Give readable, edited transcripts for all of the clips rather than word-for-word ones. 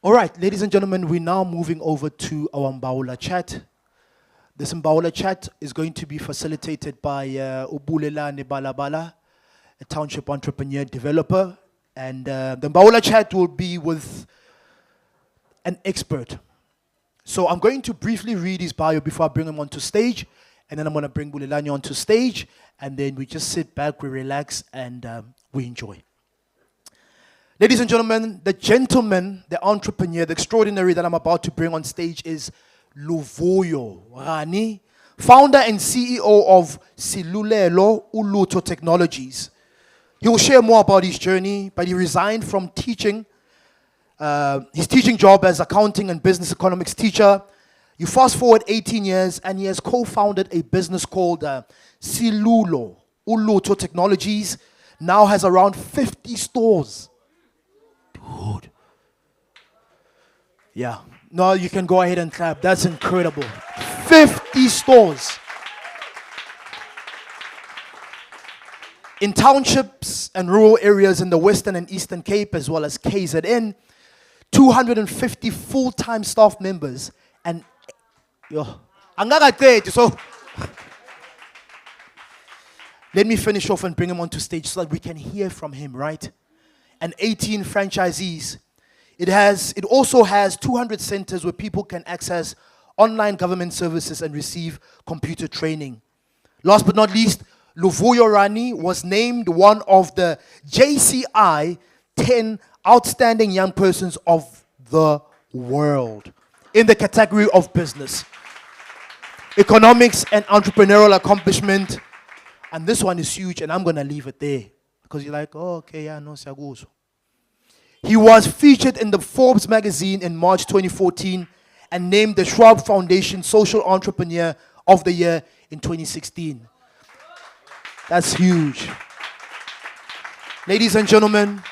All right, ladies and gentlemen, we're now moving over to our Mbawula Chat. This Mbawula Chat is going to be facilitated by Ubulelane Balabala, a township entrepreneur developer. And the Mbawula Chat will be with an expert. So I'm going to briefly read his bio before I bring him onto stage. And then I'm going to bring Bulelane onto stage. And then we just sit back, we relax, and we enjoy. Ladies and gentlemen, the gentleman, the entrepreneur, the extraordinary that I'm about to bring on stage is Luvuyo, Rani, founder and CEO of Silulo, Ulutho Technologies. He will share more about his journey, but he resigned from teaching, his teaching job as accounting and business economics teacher. You fast forward 18 years, and he has co-founded a business called Silulo, Ulutho Technologies, now has around 50 stores. Dude. Yeah. No, you can go ahead and clap. That's incredible. 50 stores. In townships and rural areas in the Western and Eastern Cape, as well as KZN, 250 full-time staff members, and so let me finish off and bring him onto stage so that we can hear from him, right? And 18 franchisees. It also has 200 centers where people can access online government services and receive computer training. Last but not least, Luvuyo Rani was named one of the JCI 10 outstanding young persons of the world in the category of business, economics, and entrepreneurial accomplishment. And this one is huge, and I'm going to leave it there. Because you're like, oh, okay, yeah, no, siyakuzo. He was featured in the Forbes magazine in March 2014 and named the Schwab Foundation Social Entrepreneur of the Year in 2016. That's huge. Ladies and gentlemen,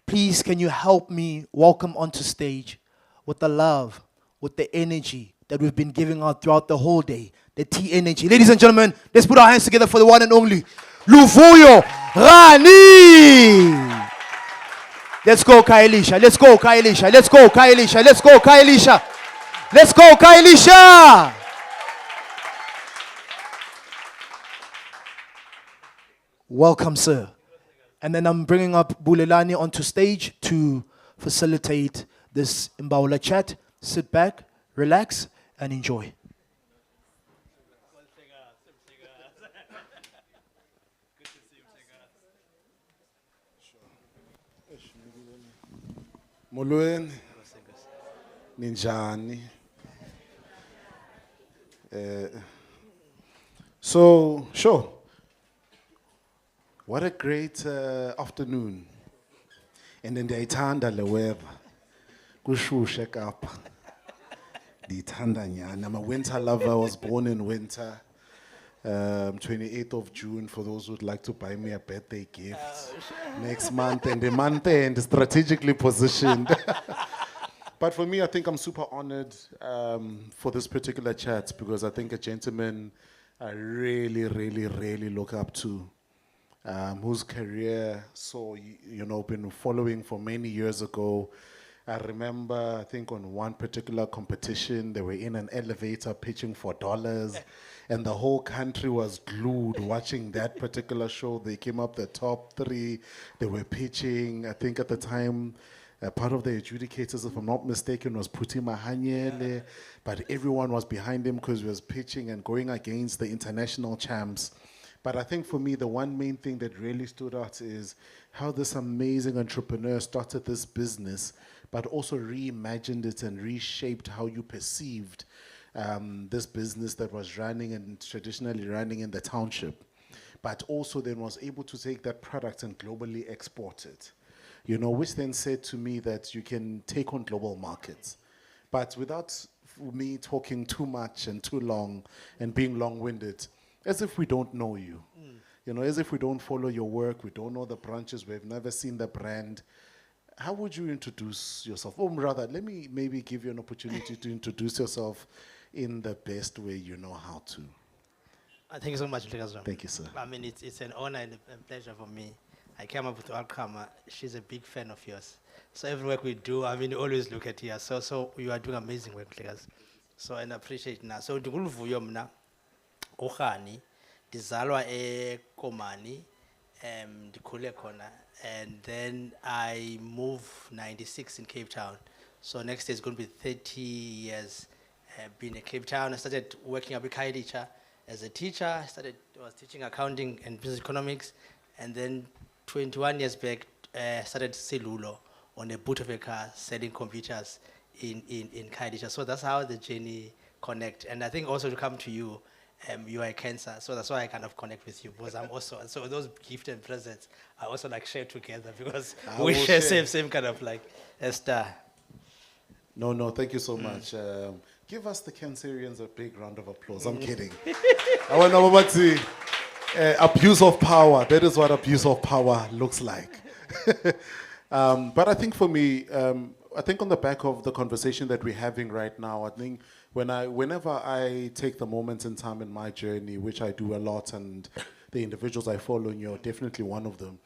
please can you help me welcome onto stage with the love, with the energy that we've been giving out throughout the whole day, the T energy. Ladies and gentlemen, let's put our hands together for the one and only Luvuyo Rani. Let's go, Khayelitsha. Let's go, Khayelitsha. Let's go, Khayelitsha. Let's go, Khayelitsha. Let's go, Khayelitsha. Welcome, sir. And then I'm bringing up Bulelane onto stage to facilitate this Mbawula Chat. Sit back, relax, and enjoy. Molweni, ninjani. So, sure. What a great afternoon. And then ndiyayithanda le weather. Kushushe kapha. Ndiyithanda nyana. I'm a winter lover. I was born in winter. 28th of June, for those who'd like to buy me a birthday gift next month, and the month end strategically positioned. But for me, I think I'm super honored for this particular chat, because I think a gentleman I really, really, really look up to, whose career been following for many years ago. I remember, I think on one particular competition, they were in an elevator pitching for dollars, and the whole country was glued watching that particular show. They came up the top 3. They were pitching. I think at the time, part of the adjudicators, if I'm not mistaken, was Puti Mahanyele, but everyone was behind him because he was pitching and going against the international champs. But I think for me, the one main thing that really stood out is how this amazing entrepreneur started this business, but also reimagined it and reshaped how you perceived this business that was running and traditionally running in the township, but also then was able to take that product and globally export it, which then said to me that you can take on global markets. But without me talking too much and too long and being long-winded, as if we don't know you, as if we don't follow your work, we don't know the branches, we've never seen the brand. How would you introduce yourself? Or rather, let me maybe give you an opportunity to introduce yourself in the best way you know how to. Thank you so much, Lekazwa. Thank you, sir. I mean, it's an honor and a pleasure for me. I came up with Alkama. She's a big fan of yours. So every work we do, I mean, always look at here. So you are doing amazing work, Legas. So and I appreciate now. So Luvuyo mna, Rani, ndizalwa eKomani, ndikhule khona, and then I moved 96 in Cape Town. So next year is going to be 30 years being in Cape Town. I started working up at Khayelitsha as a teacher. I was teaching accounting and business economics, and then 21 years back, started Silulo on a boot of a car selling computers in Khayelitsha. So that's how the journey connect. And I think also to come to you, you are a cancer, so that's why I kind of connect with you, because I'm also, so those gifts and presents I also like share together, because we share same kind of like a star. No, thank you so much. Give us the Cancerians a big round of applause. I'm kidding. I want to see abuse of power. That is what abuse of power looks like. But I think for me, I think on the back of the conversation that we're having right now, I think whenever I take the moments in time in my journey, which I do a lot, and the individuals I follow, and you're definitely one of them,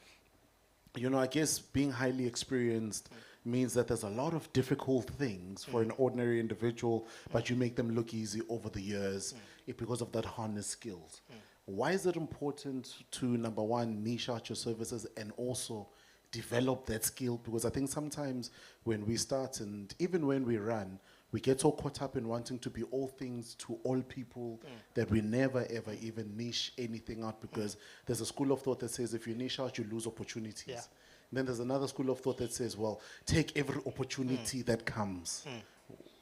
you know, I guess being highly experienced means that there's a lot of difficult things for an ordinary individual, but you make them look easy over the years because of that harness skills. Why is it important to, number one, niche out your services and also develop that skill? Because I think sometimes when we start, and even when we run, we get so caught up in wanting to be all things to all people that we never ever even niche anything out, because there's a school of thought that says if you niche out, you lose opportunities. Yeah. Then there's another school of thought that says, well, take every opportunity that comes.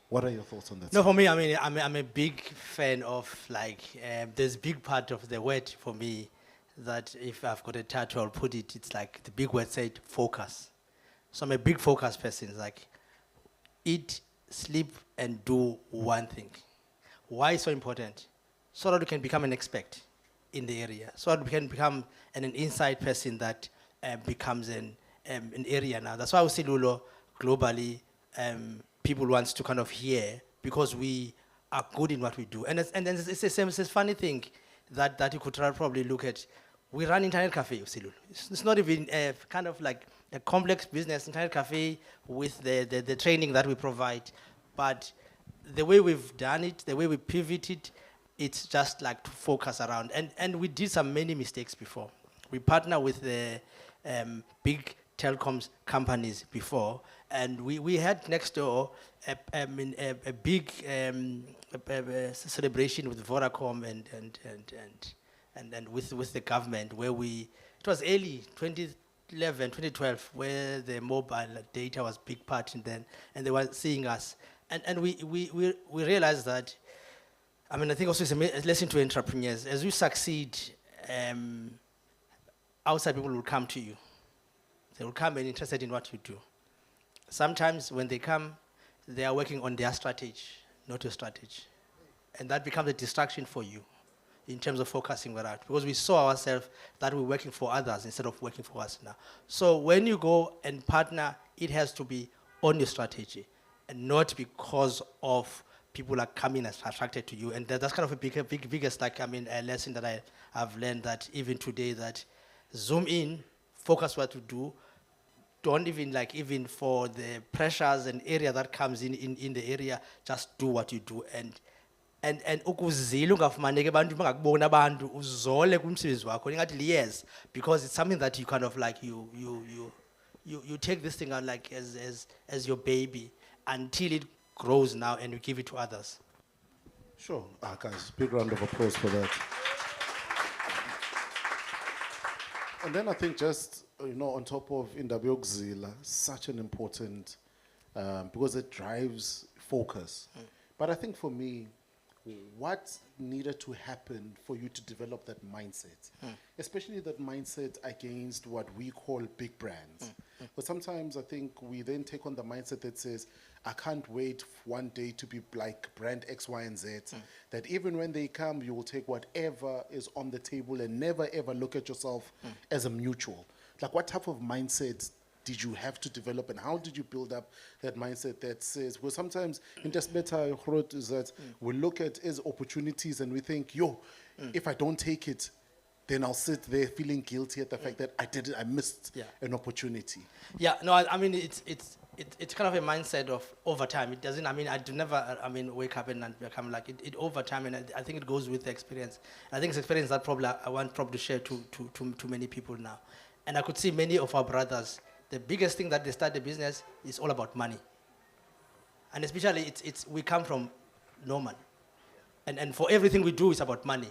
What are your thoughts on that? No, for me, I mean, I'm a big fan of like, there's a big part of the word for me that if I've got a title, I'll put it, it's like the big word said, focus. So I'm a big focus person. It's like, eat, sleep, and do one thing. Why so important? So that you can become an expert in the area. So that you can become an inside person that becomes an area now. That's why we see Lulo globally, people want to kind of hear, because we are good in what we do. And it's the same, it's a funny thing that you could probably look at. We run internet cafe, Silulo. It's not even kind of like a complex business, internet cafe, with the training that we provide. But the way we've done it, the way we pivoted, it's just like to focus around. And we did some many mistakes before. We partner with the big telecoms companies before, and we had next door a big celebration with Vodacom and with the government, where it was early 2011, 2012, where the mobile data was big part in then, and they were seeing us. And we realized that, I mean, I think also it's a lesson to entrepreneurs. As you succeed, outside people will come to you. They will come and interested in what you do. Sometimes when they come, they are working on their strategy, not your strategy. And that becomes a distraction for you in terms of focusing on that, because we saw ourselves that we're working for others instead of working for us now. So when you go and partner, it has to be on your strategy and not because of people are coming as attracted to you. And that's kind of a biggest, like, I mean, a lesson that I've learned, that even today, that zoom in, focus what you do. Don't even for the pressures and area that comes in the area, just do what you do. And ukuzila ungafumaneki abantu bangakubona abantu uzole kumsebenzi wakho ingathi yes, because it's something that you kind of like you take this thing out like as your baby until it grows now and you give it to others. Sure. Guys, big round of applause for that. And then I think just, on top of Indabiyokzila, such an important, because it drives focus. But I think for me, what needed to happen for you to develop that mindset, especially that mindset against what we call big brands? But sometimes I think we then take on the mindset that says, I can't wait one day to be like brand X, Y, and Z, that even when they come, you will take whatever is on the table and never ever look at yourself as a mutual. Like, what type of mindset did you have to develop, and how did you build up that mindset that says, well, sometimes in just better is that we look at as opportunities and we think, if I don't take it, then I'll sit there feeling guilty at the fact that I missed Yeah. an opportunity. Yeah, no, I mean, it's kind of a mindset of over time. It doesn't, I mean, I do never, I mean, wake up and become like it over time, and I think it goes with the experience. I think it's experience that probably I want probably to share to many people now. And I could see many of our brothers, the biggest thing that they start the business is all about money. And especially we come from no money. And for everything we do, it's about money.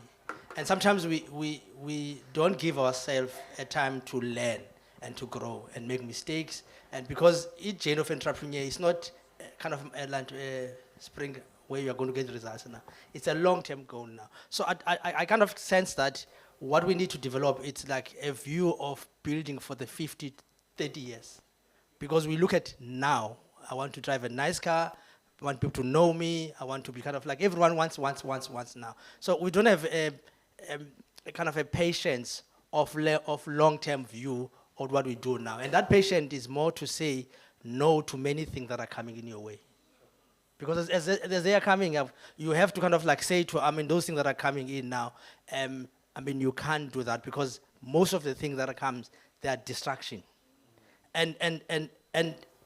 And sometimes we don't give ourselves a time to learn and to grow and make mistakes. And because each journey of entrepreneur is not kind of a spring where you are going to get results now. It's a long-term goal now. So I kind of sense that what we need to develop, it's like a view of building for the 50, 30 years. Because we look at now, I want to drive a nice car, I want people to know me, I want to be kind of like everyone wants now. So we don't have a kind of a patience of long-term view of what we do now. And that patience is more to say no to many things that are coming in your way. Because as they are coming up, you have to kind of like say to, I mean, those things that are coming in now, I mean, you can't do that because most of the things that are comes, they are distraction. And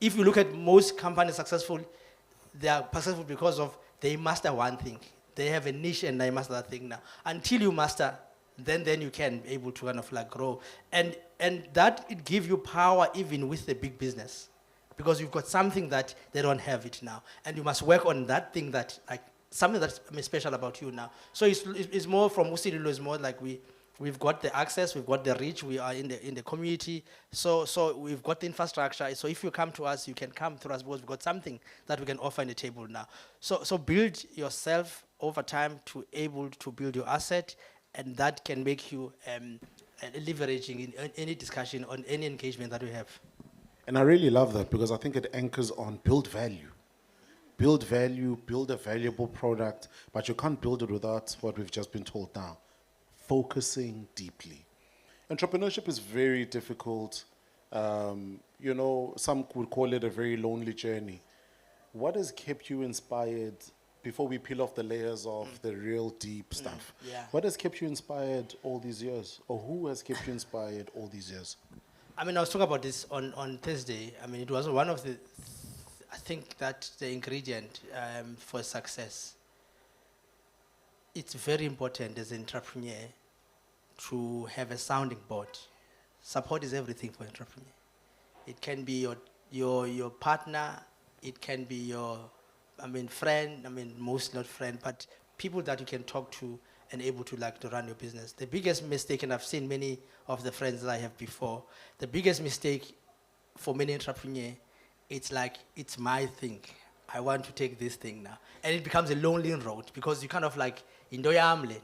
if you look at most companies successful, they are successful because of they master one thing. They have a niche and they master that thing now. Until you master, then you can be able to kind of like grow. And that it gives you power even with the big business. Because you've got something that they don't have it now. And you must work on that thing that, like, something that's special about you now. So it's more from Silulo, it's more like we've got the access, we've got the reach, we are in the community. So we've got the infrastructure. So if you come to us, you can come through us because we've got something that we can offer in the table now. So build yourself over time to able to build your asset, and that can make you leveraging in any discussion on any engagement that we have. And I really love that because I think it anchors on build value. Build value, build a valuable product, but you can't build it without what we've just been told now. Focusing deeply. Entrepreneurship is very difficult. You know, some would call it a very lonely journey. What has kept you inspired before we peel off the layers of the real deep stuff? Yeah. What has kept you inspired all these years? Or who has kept you inspired all these years? I mean, I was talking about this on Thursday. I mean, it was one of the, I think that the ingredient for success. It's very important as an entrepreneur to have a sounding board. Support is everything for entrepreneur. It can be your partner, it can be your, I mean, friend, I mean, most not friend, but people that you can talk to and able to like to run your business. The biggest mistake, and I've seen many of the friends that I have before, the biggest mistake for many entrepreneurs, it's like, it's my thing. I want to take this thing now. And it becomes a lonely road because you kind of like, into yamle.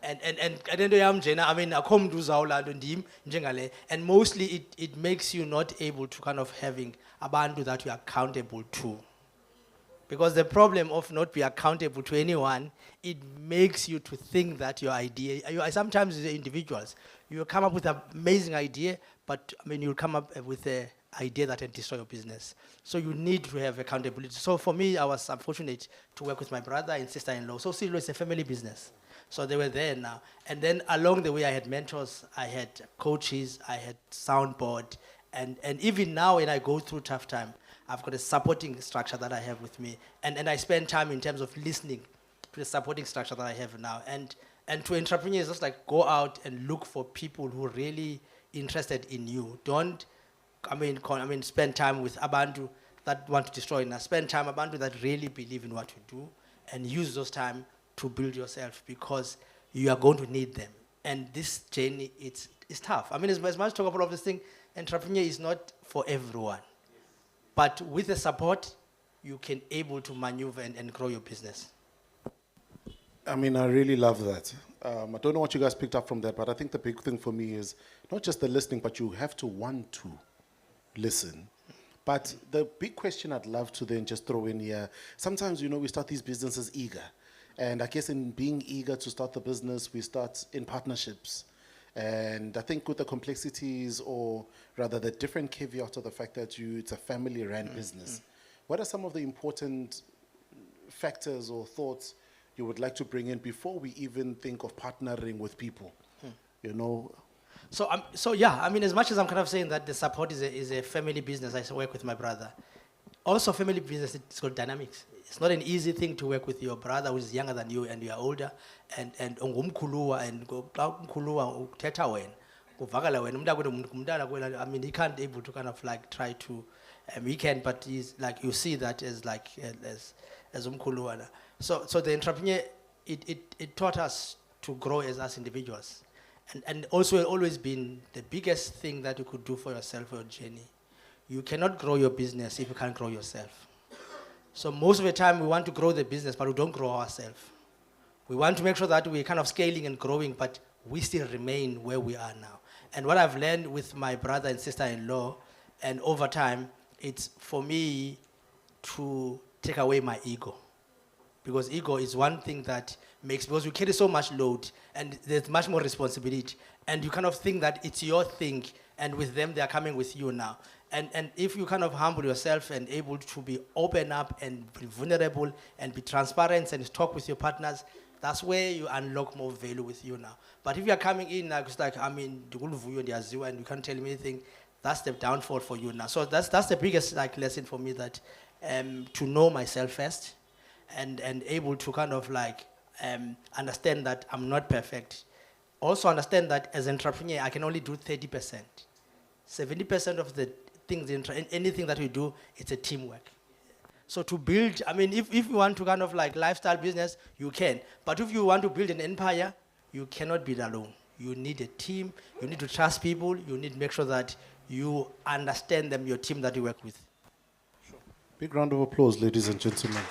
And into yamjena, I mean, akom du zawla ndim njengale. And mostly it makes you not able to kind of having abantu that you are accountable to. Because the problem of not be accountable to anyone, it makes you to think that your idea, sometimes the individuals, you come up with an amazing idea, but I mean, you'll come up with an idea that can destroy your business. So you need to have accountability. So for me, I was fortunate to work with my brother and sister-in-law. So Silulo is a family business. So they were there now. And then along the way, I had mentors, I had coaches, I had soundboard. And even now when I go through tough time, I've got a supporting structure that I have with me. And I spend time in terms of listening to the supporting structure that I have now. And to entrepreneurs, just like go out and look for people who are really interested in you. Don't, spend time with abantu that want to destroy us. Spend time with abantu that really believe in what you do and use those time to build yourself because you are going to need them. And this journey, it's tough. I mean, as much talk about all of this thing, entrepreneur is not for everyone. But with the support, you can able to maneuver and grow your business. I mean, I really love that. I don't know what you guys picked up from that, but I think the big thing for me is not just the listening, but you have to want to listen. But the big question I'd love to then just throw in here, sometimes, you know, we start these businesses eager. And I guess in being eager to start the business, we start in partnerships. And I think with the complexities, or rather the different caveat of the fact that it's a family-run business, what are some of the important factors or thoughts you would like to bring in before we even think of partnering with people? you know. So yeah, I mean, as much as I'm kind of saying that the support is a family business, I work with my brother. Also, family business, it's got dynamics. It's not an easy thing to work with your brother who is younger than you and you are older, and ungumkhuluwa and umkhuluwa uthetha wena, kuvakala wena, umntana kwena, I mean, he can't able to kind of like try to, he can, but he's like, you see that as like, as umkhuluwa. So the entrepreneur, it taught us to grow as us individuals. And also always been the biggest thing that you could do for yourself for your journey. You cannot grow your business if you can't grow yourself. So most of the time we want to grow the business, but we don't grow ourselves. We want to make sure that we're kind of scaling and growing, but we still remain where we are now. And what I've learned with my brother and sister-in-law, and over time, it's for me to take away my ego. Because ego is one thing that makes, because you carry so much load and there's much more responsibility, and you kind of think that it's your thing, and with them, they are coming with you now. And if you kind of humble yourself and able to be open up and be vulnerable and be transparent and talk with your partners, that's where you unlock more value with you now. But if you're coming in like, it's like, I mean, the Luvuyo and you can't tell me anything, that's the downfall for you now. So that's the biggest like lesson for me, that to know myself first, and able to kind of like understand that I'm not perfect. Also understand that as an entrepreneur, I can only do 30%. 70% of the things, anything that we do, it's a teamwork. So to build, I mean, if you want to kind of like lifestyle business, you can. But if you want to build an empire, you cannot build alone. You need a team, you need to trust people, you need to make sure that you understand them, your team that you work with. Sure. Big round of applause, ladies and gentlemen.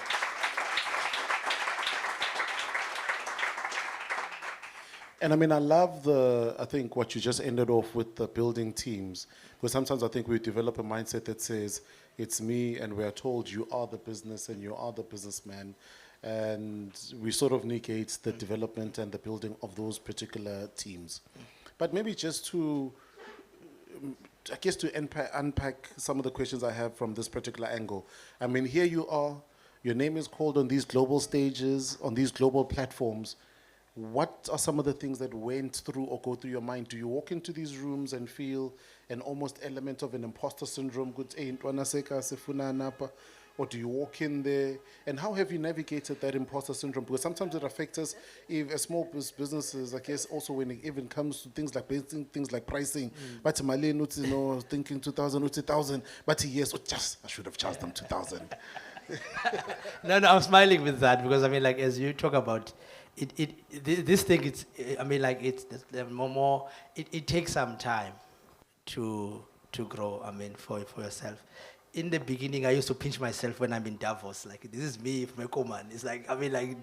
And I mean, I love I think what you just ended off with, the building teams. Because sometimes I think we develop a mindset that says, it's me, and we are told you are the business and you are the businessman. And we sort of negate the development and the building of those particular teams. But maybe just to, I guess, to unpack some of the questions I have from this particular angle. I mean, here you are, your name is called on these global stages, on these global platforms. What are some of the things that went through or go through your mind? Do you walk into these rooms and feel an almost element of an imposter syndrome? Or do you walk in there? And how have you navigated that imposter syndrome? Because sometimes it affects us, if as small businesses, I guess, also when it even comes to things like pricing. But Malay, thinking 2,000, 2,000. But yes, I should have charged them 2,000. No, I'm smiling with that, because I mean, like, as you talk about this thing, it's, I mean, like, it's more, it takes some time to grow, I mean, for yourself. In the beginning, I used to pinch myself when I'm in Davos. Like, this is me from Ecoman. It's like, I mean, like,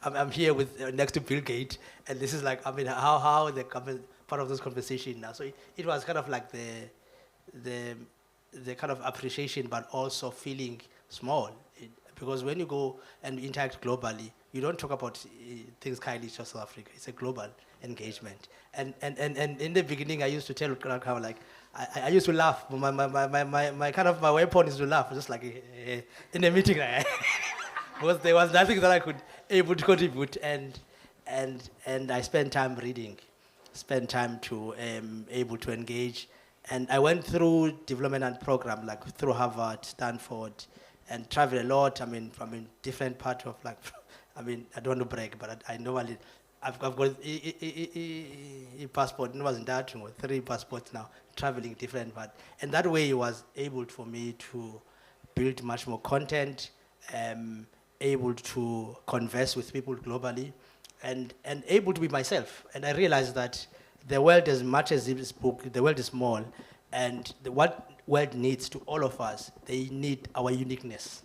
I'm here with next to Bill Gates, and this is like, I mean, how the part of this conversation now. So it was kind of like the kind of appreciation, but also feeling small. Because when you go and interact globally, you don't talk about things Khayelitsha, South Africa. It's a global engagement. And in the beginning, I used to tell how, like, I used to laugh. My kind of my weapon is to laugh, just like in a meeting, like, because there was nothing that I could able to contribute, and I spent time reading, spent time to able to engage, and I went through development program, like through Harvard, Stanford, and travel a lot. I mean, from a different part of, like, I mean, I don't want to brag, but I normally, I've got a passport, it wasn't that, 3 passports now, traveling different part. And that way it was able for me to build much more content, able to converse with people globally, and able to be myself. And I realized that the world, as much as this book, the world is small, and what world needs to all of us, they need our uniqueness.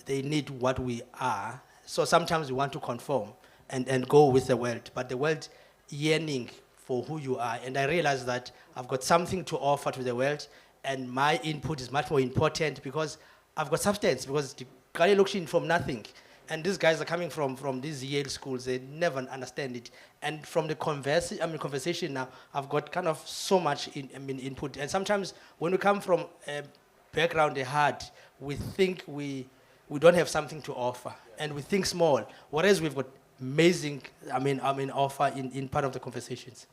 They need what we are. So sometimes we want to conform and go with the world, but the world yearning for who you are. And I realized that I've got something to offer to the world, and my input is much more important, because I've got substance, because the guy looks in from nothing. And these guys are coming from these Yale schools, they never understand it. And from the conversation now, I've got kind of so much input. And sometimes when we come from a background hard, we think we don't have something to offer, and we think small, whereas we've got amazing, offer in part of the conversations.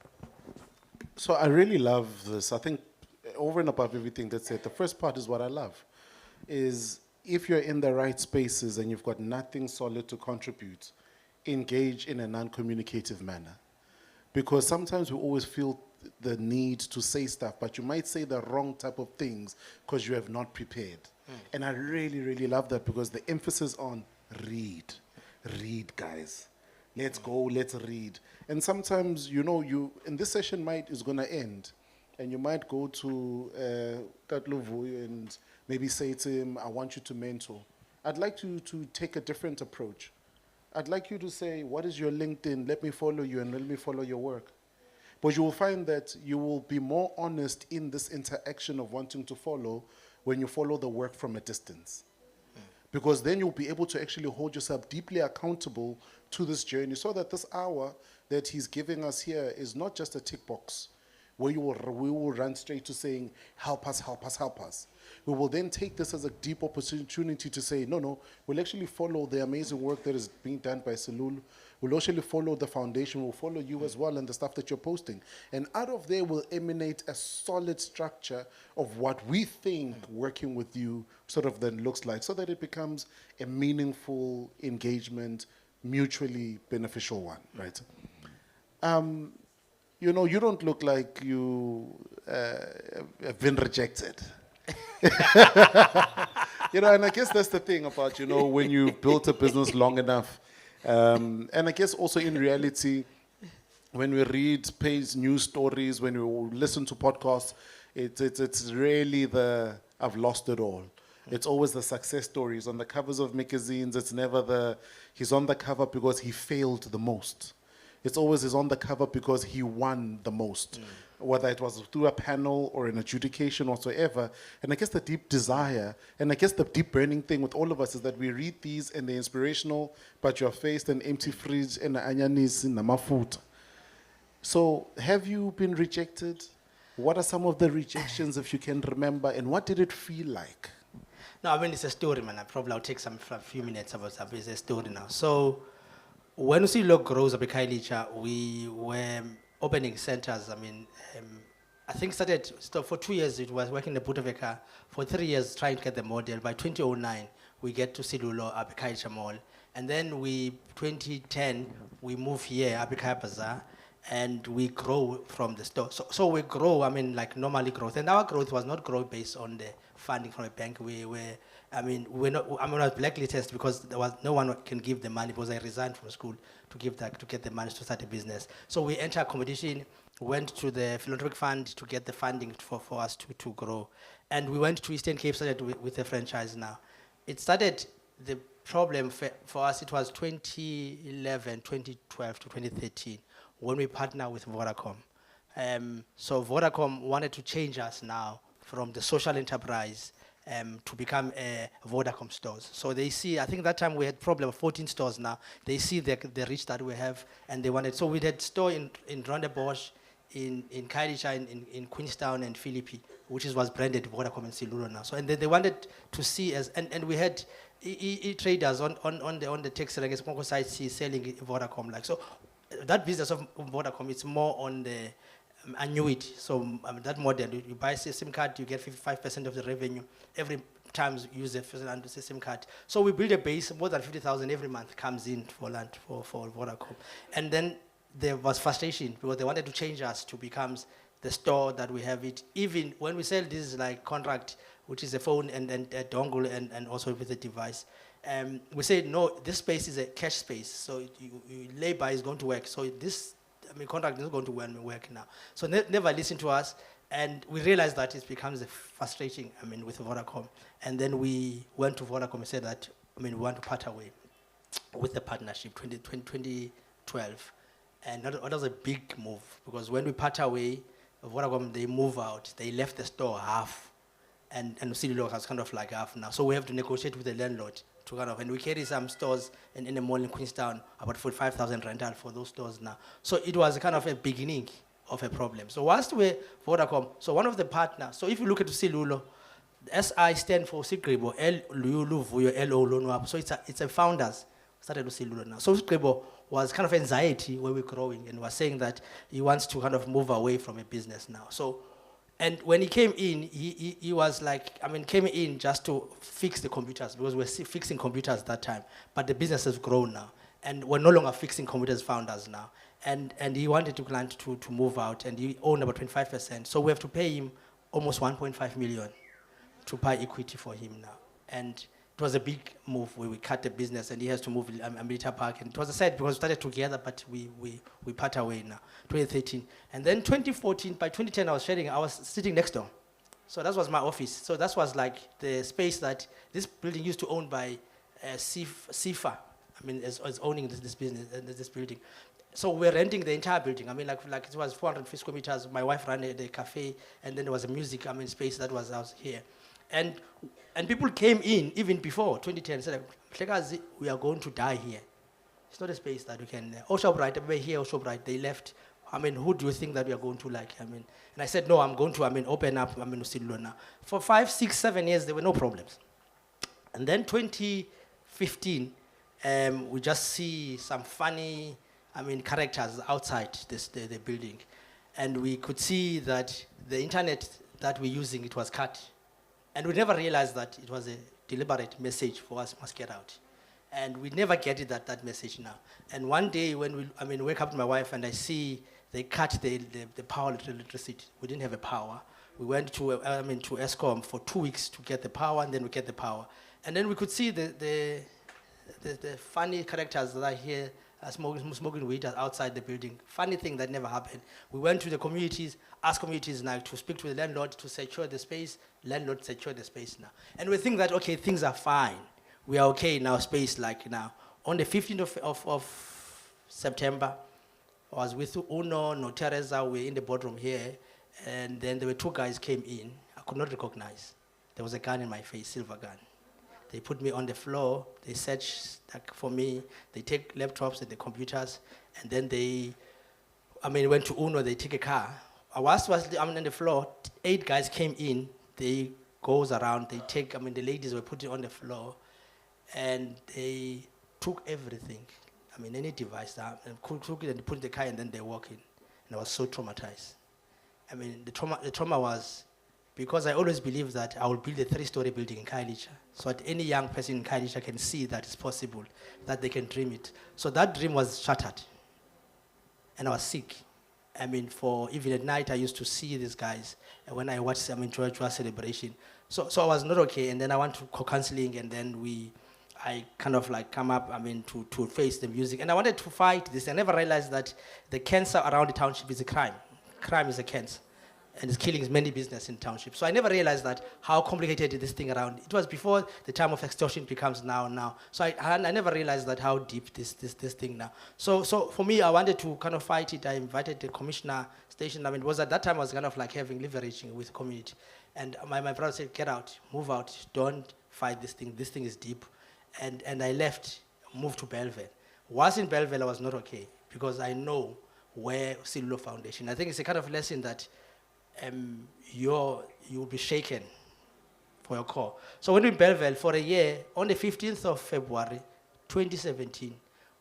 So I really love this. I think over and above everything that's said, the first part is what I love, is if you're in the right spaces and you've got nothing solid to contribute, engage in a non-communicative manner. Because sometimes we always feel the need to say stuff, but you might say the wrong type of things because you have not prepared. And I really, really love that because the emphasis on read. Read, guys. Let's go, let's read. And sometimes, you in this session is going to end, and you might go to that Luvuyo and maybe say to him, I want you to mentor. I'd like you to take a different approach. I'd like you to say, what is your LinkedIn? Let me follow you and let me follow your work. But you will find that you will be more honest in this interaction of wanting to follow when you follow the work from a distance. Because then you'll be able to actually hold yourself deeply accountable to this journey so that this hour that he's giving us here is not just a tick box where we will run straight to saying, help us, help us, help us. We will then take this as a deep opportunity to say, no, we'll actually follow the amazing work that is being done by Silulo. We'll actually follow the foundation. We'll follow you as well and the stuff that you're posting. And out of there will emanate a solid structure of what we think working with you sort of then looks like so that it becomes a meaningful engagement, mutually beneficial one, right? You don't look like you have been rejected. And I guess that's the thing about, when you built a business long enough. And I guess also in reality, when we read page news stories, when we listen to podcasts, it's really I've lost it all. It's always the success stories. On the covers of magazines, it's never he's on the cover because he failed the most. It's always he's on the cover because he won the most, whether it was through a panel or an adjudication whatsoever. And I guess the deep desire, and I guess the deep burning thing with all of us is that we read these and they're inspirational, but you're faced an empty fridge and anyanis in the food. So have you been rejected? What are some of the rejections, if you can remember, and what did it feel like? No, it's a story, man. I'll take a few minutes about it. It's a story now. So when Silulo grows up in Khayelitsha, we were opening centers. I think for 2 years it was working in the Butaveka. For 3 years trying to get the model. By 2009 we get to Silulo at Khayelitsha Mall, and then 2010 we move here at Khayelitsha Bazaar, and we grow from the store. So we grow. Normally growth, and our growth was not growth based on the funding from a bank. We're not blacklisted because there was no one can give the money because I resigned from school to get the money to start a business. So we entered a competition, went to the philanthropic fund to get the funding for us to grow. And we went to Eastern Cape, started with a franchise now. It started, the problem for us, it was 2011, 2012 to 2013 when we partnered with Vodacom. So Vodacom wanted to change us now from the social enterprise to become Vodacom stores. So they see, I think that time we had problem of 14 stores now. They see the reach that we have, and they wanted, so we had store in Rondebosch, in Khayelitsha, in Queenstown and Philippi, which was branded Vodacom and Silulo now. So, and they wanted to see us, and we had e-traders on the taxi like Smoko site selling Vodacom. So that business of Vodacom, it's more on the annuity. So that model, you buy a SIM card, you get 55% of the revenue every time you use a SIM card. So we build a base, more than 50,000 every month comes in for Vodacom. And then there was frustration because they wanted to change us to become the store that we have it. Even when we sell this contract, which is a phone and a dongle and also with a device, we say, no, this space is a cash space. So labor is going to work. So this contract is going to work now. So never listen to us. And we realized that it becomes frustrating, with Vodacom. And then we went to Vodacom and said that, we want to part away with the partnership, 2012. And that was a big move, because when we part away, Vodacom, they move out. They left the store half, and Silulo has kind of like half now. So we have to negotiate with the landlord to and we carry some stores in the mall in Queenstown, about 45,000 rental for those stores now. So it was kind of a beginning of a problem. So whilst we're Vodacom, so one of the partners, so if you look at Silulo, SI stand for Sigribo, Luvuyo, LO Lonwap. So it's a founders. started with Silulo now. So Usiqebo was kind of anxiety where we're growing and was saying that he wants to kind of move away from a business now. So, and when he came in, he was like, came in just to fix the computers because we were fixing computers that time, but the business has grown now. And we're no longer fixing computers founders now. And he wanted to plan to move out and he owned about 25%. So we have to pay him almost 1.5 million to buy equity for him now. And it was a big move where we cut the business and he has to move Mbawula Park. And it was a sad because we started together, but we part away now, 2013. And then 2014, by 2010 I was sitting next door. So that was my office. So that was like the space that this building used to own by SIFA. Is owning this business, this building. So we're renting the entire building. Like it was 450 square meters. My wife ran the cafe, and then there was a music, space that was out here. And people came in even before 2010 said, "Mhlekazi, we are going to die here. It's not a space that we can, ShopRite, we're here, ShopRite, they left. Who do you think that we are going to like? And I said, no, I'm going to, open up, Silulo now. For 5, 6, 7 years, there were no problems. And then 2015, we just see some funny, characters outside the building. And we could see that the internet that we're using, it was cut. And we never realized that it was a deliberate message for us must get out. And we never get it that message now. And one day when we wake up to my wife and I see they cut the power electricity. We didn't have a power. We went to ESCOM for 2 weeks to get the power, and then we get the power. And then we could see the funny characters that are here smoking weed outside the building. Funny thing that never happened. We went to the communities, asked communities now to speak to the landlord to secure the space. Landlord secure the space now. And we think that, okay, things are fine. We are okay in our space like now. On the 15th of September, I was with Uno, no Teresa, we're in the boardroom here, and then there were 2 guys came in. I could not recognize. There was a gun in my face, silver gun. They put me on the floor, they search for me, they take laptops and the computers, and then they, went to Uno, they take a car. I was on the floor, 8 guys came in, they goes around, they take, the ladies were put on the floor, and they took everything. Any device, and took it and put in the car, and then they walk in. And I was so traumatized. The trauma was, because I always believed that I will build a 3-story building in Khayelitsha, so that any young person in Khayelitsha can see that it's possible, that they can dream it. So that dream was shattered. And I was sick. For even at night, I used to see these guys. And when I watched Joshua celebration. So I was not okay. And then I went to counseling, and then I kind of come up, to face the music. And I wanted to fight this. I never realized that the cancer around the township is a crime. Crime is a cancer. And it's killing many business in township. So I never realized that how complicated this thing around. It was before the time of extortion becomes now. So I never realized that how deep this thing now. So for me, I wanted to kind of fight it. I invited the commissioner station. It was at that time I was kind of having leveraging with the community. And my brother said, get out, move out, don't fight this thing. This thing is deep. And I left, moved to Belleville. Once in Belleville, I was not okay because I know where Silulo Foundation. I think it's a kind of lesson that you'll be shaken for your core. So when we in Belleville for a year, on the 15th of February, 2017,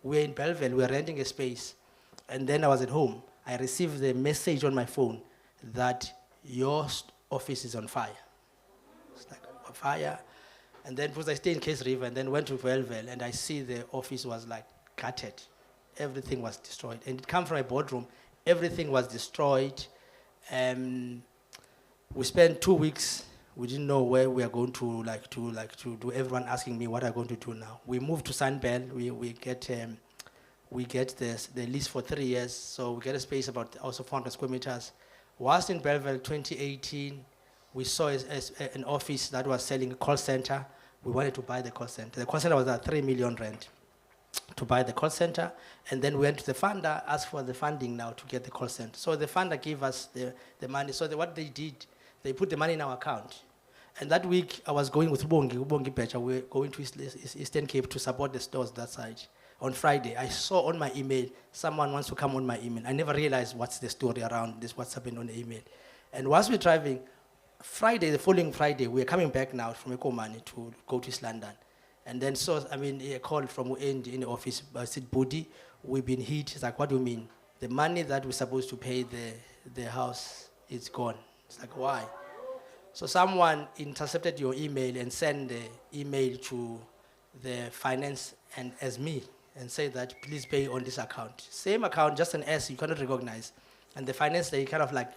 we were in Belleville, we were renting a space, and then I was at home. I received the message on my phone that your office is on fire. It's like, on fire. And then because I stayed in Case River and then went to Belleville, and I see the office was gutted. Everything was destroyed. And it came from a boardroom. Everything was destroyed. We spent 2 weeks. We didn't know where we are going to do. Everyone asking me what I'm going to do now. We moved to Sunbelt. We get the lease for 3 years. So we get a space about also 400 square meters. Whilst in Belleville, 2018, we saw an office that was selling a call center. We wanted to buy the call center. The call center was at 3 million rent to buy the call center. And then we went to the funder, asked for the funding now to get the call center. So the funder gave us the money. So what they did, they put the money in our account. And that week, I was going with Ubongi Pecha. We were going to Eastern Cape to support the stores that side. On Friday, I saw on my email, someone wants to come on my email. I never realized what's the story around this, what's happened on the email. And whilst we're driving, the following Friday, we're coming back now from Ekomani to go to East London. And then a call from Uendi in the office. I said, Budi, we've been hit. It's like, what do you mean? The money that we're supposed to pay the house is gone. It's like, why? So someone intercepted your email and sent the email to the finance and as me and say that please pay on this account. Same account, just an S you cannot recognize. And the finance, they kind of like,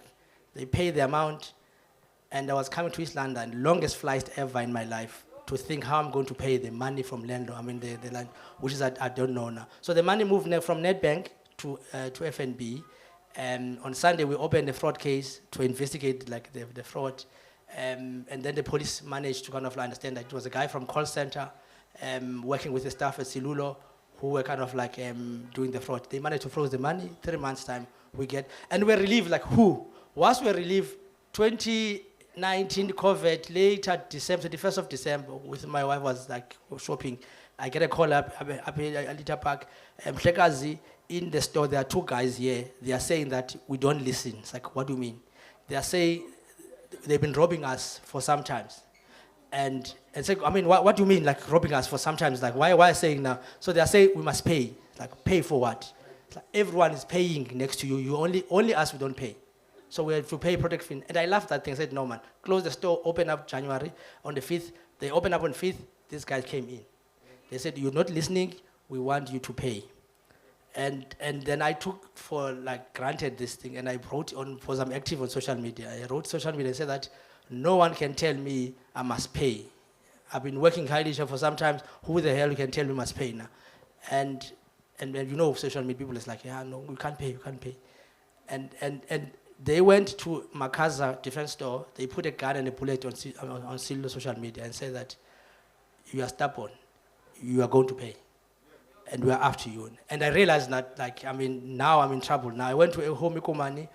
they pay the amount. And I was coming to East London, longest flight ever in my life, to think how I'm going to pay the money from landlord, the land, which is I don't know now. So the money moved from Nedbank to FNB. And on Sunday, we opened a fraud case to investigate like the fraud. And then the police managed to kind of understand that it was a guy from call center working with the staff at Silulo who were kind of like doing the fraud. They managed to freeze the money, 3 months time we get. And we're relieved, like who? Once we're relieved, 2019 COVID, later December, 31st of December, with my wife was like shopping. I get a call up at Little Park, Mhlekazi, in the store, there are two guys here. They are saying that we don't listen. It's like, what do you mean? They are saying they've been robbing us for some times. And say, I mean, what do you mean, like robbing us for some times? Like, why are you saying now? So they are saying we must pay. Like, pay for what? It's like everyone is paying next to you. You only us, we don't pay. So we have to pay product fee. And I laughed at that thing. I said, no, man, close the store, open up January. On the 5th, they open up on 5th. These guys came in. They said, you're not listening. We want you to pay. And then I took for like granted this thing, and I wrote on, because I'm active on social media. I wrote social media and said that no one can tell me I must pay. I've been working Khayelitsha for some time. Who the hell can tell me I must pay now? And you know, social media people is like, yeah, no, we can't pay, you can't pay. And they went to Makaza defense store. They put a gun and a bullet on Silulo social media and said that you are stubborn, you are going to pay. And we are after you. And I realized that, like, I mean, now I'm in trouble. Now I went to a home money.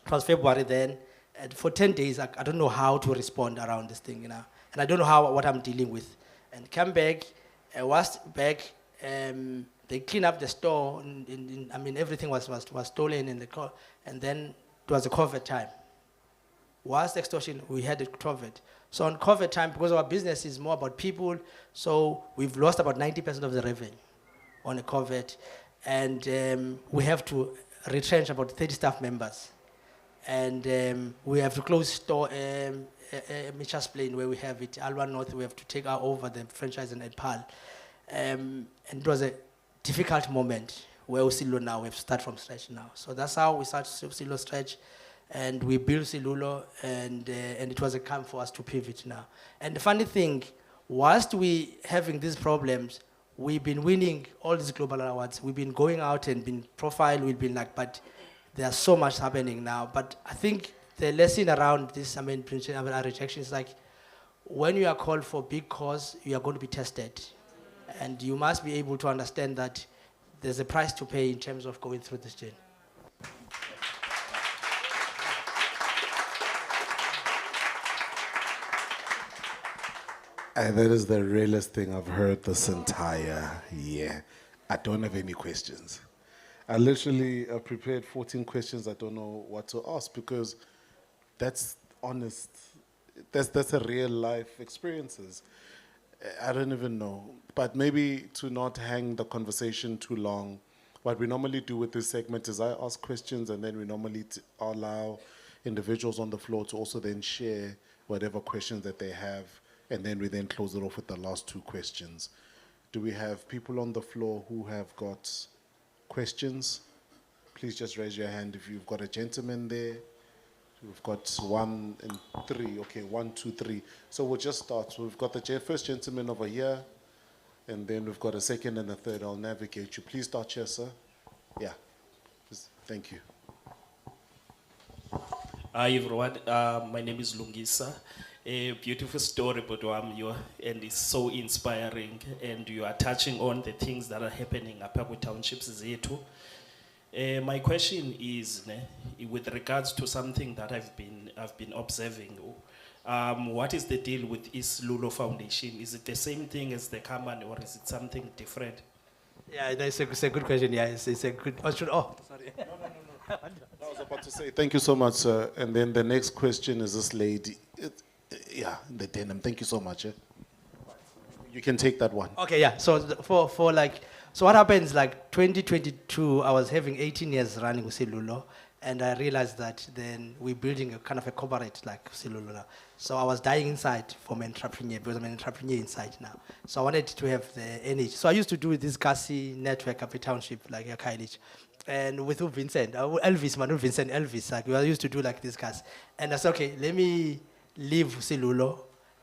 It was February then. And for 10 days, I don't know how to respond around this thing, you know. And I don't know what I'm dealing with. And come back, I was back. They cleaned up the store. I mean, everything was stolen in the car. And then it was a COVID time. Whilst extortion, we had a COVID. So on COVID time, because our business is more about people, so we've lost about 90% of the revenue on a COVID, and we have to retrench about 30 staff members. And we have to close store, Mitchell's Plain, where we have it, Alwa North, we have to take over the franchise in Nepal. And it was a difficult moment where we Silulo now, we have to start from scratch now. So that's how we started Silulo stretch, and we built Silulo, and it was a time for us to pivot now. And the funny thing, whilst we having these problems, we've been winning all these global awards. We've been going out and been profiled. We've been like, but there's so much happening now. But I think the lesson around this, rejection is like, when you are called for big cause, you are going to be tested. And you must be able to understand that there's a price to pay in terms of going through this journey. And that is the realest thing I've heard this entire year. I don't have any questions. I literally prepared 14 questions. I don't know what to ask because that's honest. That's a real life experiences. I don't even know. But maybe to not hang the conversation too long, what we normally do with this segment is I ask questions and then we normally allow individuals on the floor to also then share whatever questions that they have. And then we then close it off with the last two questions. Do we have people on the floor who have got questions? Please just raise your hand if you've got a gentleman there. We've got 1 and 3. Okay, 1, 2, 3. So we'll just start. So we've got the first gentleman over here, and then we've got a second and a third. I'll navigate you. Please start here, sir. Yeah. Thank you. Hi everyone, my name is Lungisa. A beautiful story, but and it's so inspiring, and you are touching on the things that are happening up with townships Zetu. My question is, with regards to something that I've been observing. What is the deal with Silulo Foundation? Is it the same thing as the company, or is it something different? Yeah, it's a good question. Yeah, it's a good. Sorry. No. I was about to say thank you so much, sir. And then the next question is this lady. Yeah, the denim. Thank you so much. You can take that one. Okay, yeah. So for like, so what happens like 2022, I was having 18 years running with Silulo, and I realized that then we're building a kind of a corporate like Silulo now. So I was dying inside from entrepreneur because I'm an entrepreneur inside now. So I wanted to have the energy. So I used to do this Kasi network up at Township, like a Khayelitsha. And with Vincent, Elvis, Manu Vincent, Elvis, like we used to do like this Kasi. And I said, okay, let me leave Silulo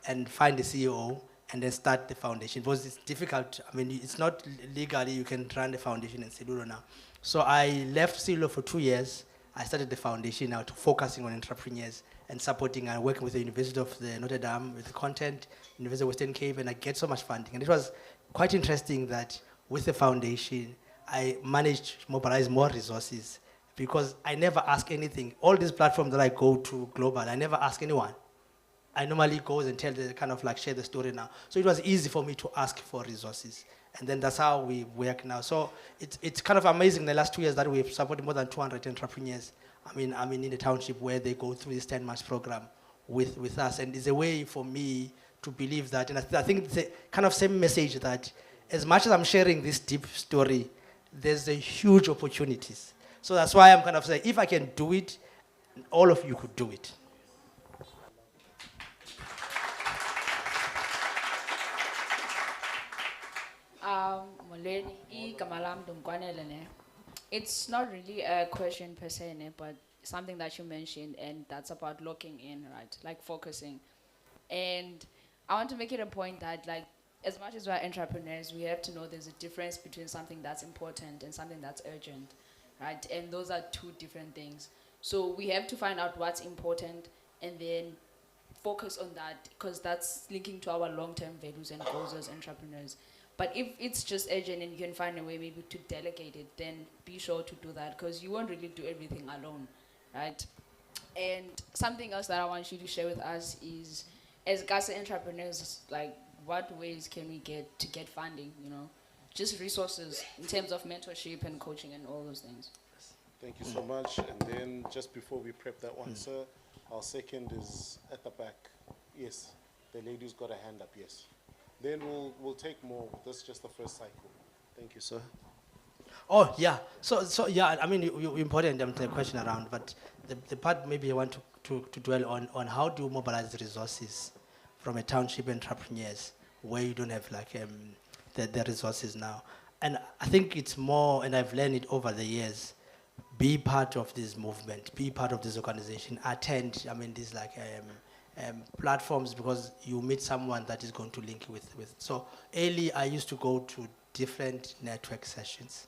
and find the CEO and then start the foundation. Because it's difficult. I mean, it's not legally you can run the foundation in Silulo now. So I left Silulo for 2 years. I started the foundation now to focusing on entrepreneurs and supporting and working with the University of the Notre Dame with the content, University of Western Cape, and I get so much funding. And it was quite interesting that with the foundation, I managed to mobilize more resources because I never ask anything. All these platforms that I go to global, I never ask anyone. I normally go and tell the kind of like share the story now. So it was easy for me to ask for resources. And then that's how we work now. So it's kind of amazing the last 2 years that we've supported more than 200 entrepreneurs. I mean in the township where they go through this 10-month program with us. And it's a way for me to believe that, and I think it's a kind of same message that as much as I'm sharing this deep story, there's a huge opportunities. So that's why I'm kind of saying, if I can do it, all of you could do it. It's not really a question per se, but something that you mentioned, and that's about locking in, right? Like focusing. And I want to make it a point that, like, as much as we're entrepreneurs, we have to know there's a difference between something that's important and something that's urgent, right? And those are two different things. So we have to find out what's important and then focus on that, because that's linking to our long-term values and goals as entrepreneurs. But if it's just urgent and you can find a way maybe to delegate it, then be sure to do that, because you won't really do everything alone, right? And something else that I want you to share with us is, as Gasa entrepreneurs, like, what ways can we get to get funding, you know? Just resources in terms of mentorship and coaching and all those things. Thank you so much. And then just before we prep that one, sir, our second is at the back. Yes, the lady's got a hand up, yes. Then we'll take more. This is just the first cycle. Thank you, sir. Oh, yeah. So yeah, I mean, you important the question around, but the part maybe I want to dwell on how do you mobilize the resources from a township entrepreneurs where you don't have like the resources now. And I think it's more, and I've learned it over the years, be part of this movement, be part of this organization, attend, I mean, these like platforms, because you meet someone that is going to link you with. So early, I used to go to different network sessions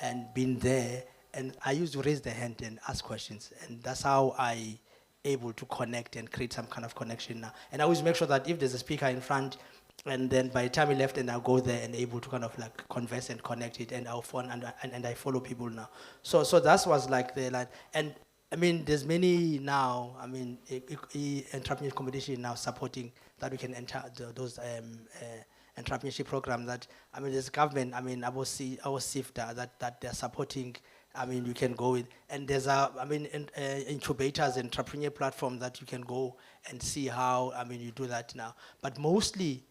and been there, and I used to raise the hand and ask questions, and that's how I able to connect and create some kind of connection now. And I always make sure that if there's a speaker in front, and then by the time he left, and I'll go there and able to kind of like converse and connect it, and I'll phone and I follow people now. So that was like the like, and I mean there's many now. I mean, entrepreneurship competition now supporting that we can enter those entrepreneurship programs. That I mean, there's government. I mean, our SIFTA that they're supporting. I mean, you can go with, and there's incubators, entrepreneur platform that you can go and see how, I mean, you do that now. But mostly,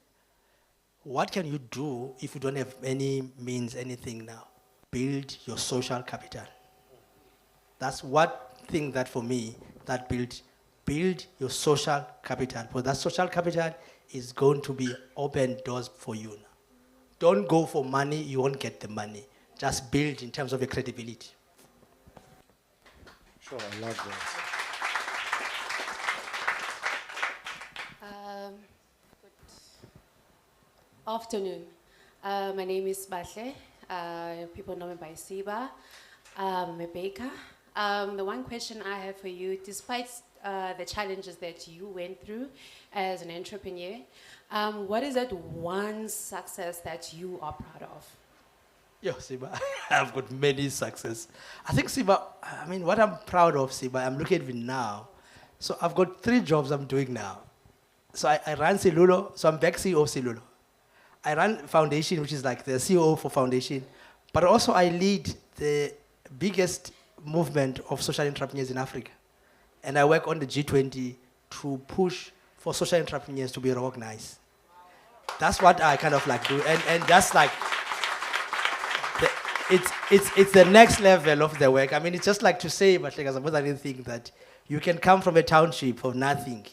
what can you do if you don't have any means, anything now? Build your social capital. That's one thing that for me, that build your social capital. Because that social capital is going to be open doors for you now. Don't go for money, you won't get the money. Just build in terms of your credibility. Sure, I love that. Good afternoon. My name is Bahle. People know me by Siba. I'm a baker. The one question I have for you, despite the challenges that you went through as an entrepreneur, what is that one success that you are proud of? Yeah, Siba, I've got many success. I think Siba, I mean, what I'm proud of, Siba, I'm looking at it now. So I've got 3 jobs I'm doing now. So I run Silulo, so I'm back CEO of Silulo. I run foundation, which is like the CEO for foundation, but also I lead the biggest movement of social entrepreneurs in Africa. And I work on the G20 to push for social entrepreneurs to be recognized. That's what I kind of like do. And that's like, it's the next level of the work. I mean, it's just like to say, but like, I suppose I didn't think that you can come from a township of nothing.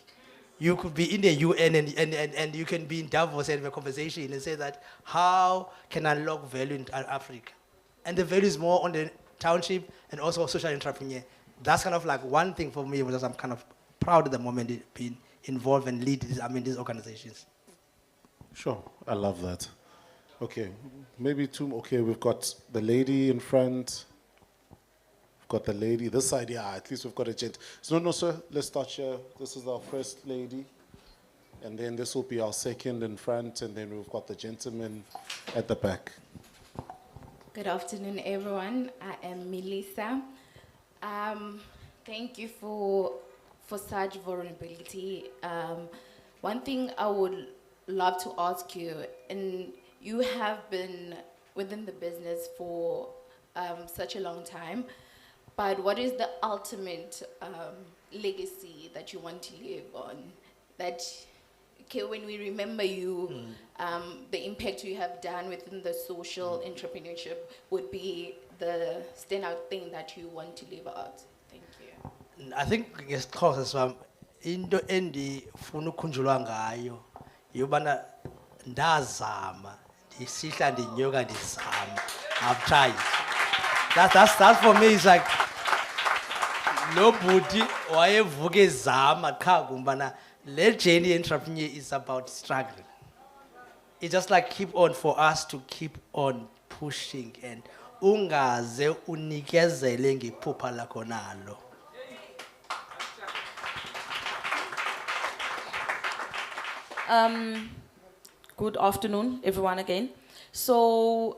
You could be in the UN and you can be in Davos and have a conversation and say that, how can I unlock value in Africa? And the value is more on the township and also social entrepreneur. That's kind of like one thing for me, because I'm kind of proud at the moment being involved and lead these organizations. Sure, I love that. Okay, maybe two. Okay, we've got the lady in front. We've got the lady this side. Yeah, at least we've got a gent. So no, sir. Let's start here. This is our first lady, and then this will be our second in front, and then we've got the gentleman at the back. Good afternoon, everyone. I am Melissa. Thank you for such vulnerability. One thing I would love to ask you, and you have been within the business for such a long time, but what is the ultimate legacy that you want to live on? That, okay, when we remember you, the impact you have done within the social entrepreneurship would be the standout thing that you want to live out. Thank you. I think ngesixhosa swam into endifuna ukukhunjulwa ngayo yobana ndazama ndisihla ndinyuka ndizama. I've tried. That's for me. It's like lo bhuti wayevuka ezama qha kumbana le journey entrepreneur is about struggling. It's just like keep on for us to keep on pushing and ungaze unikezele ngephupha lakho nalo. Good afternoon, everyone again. So,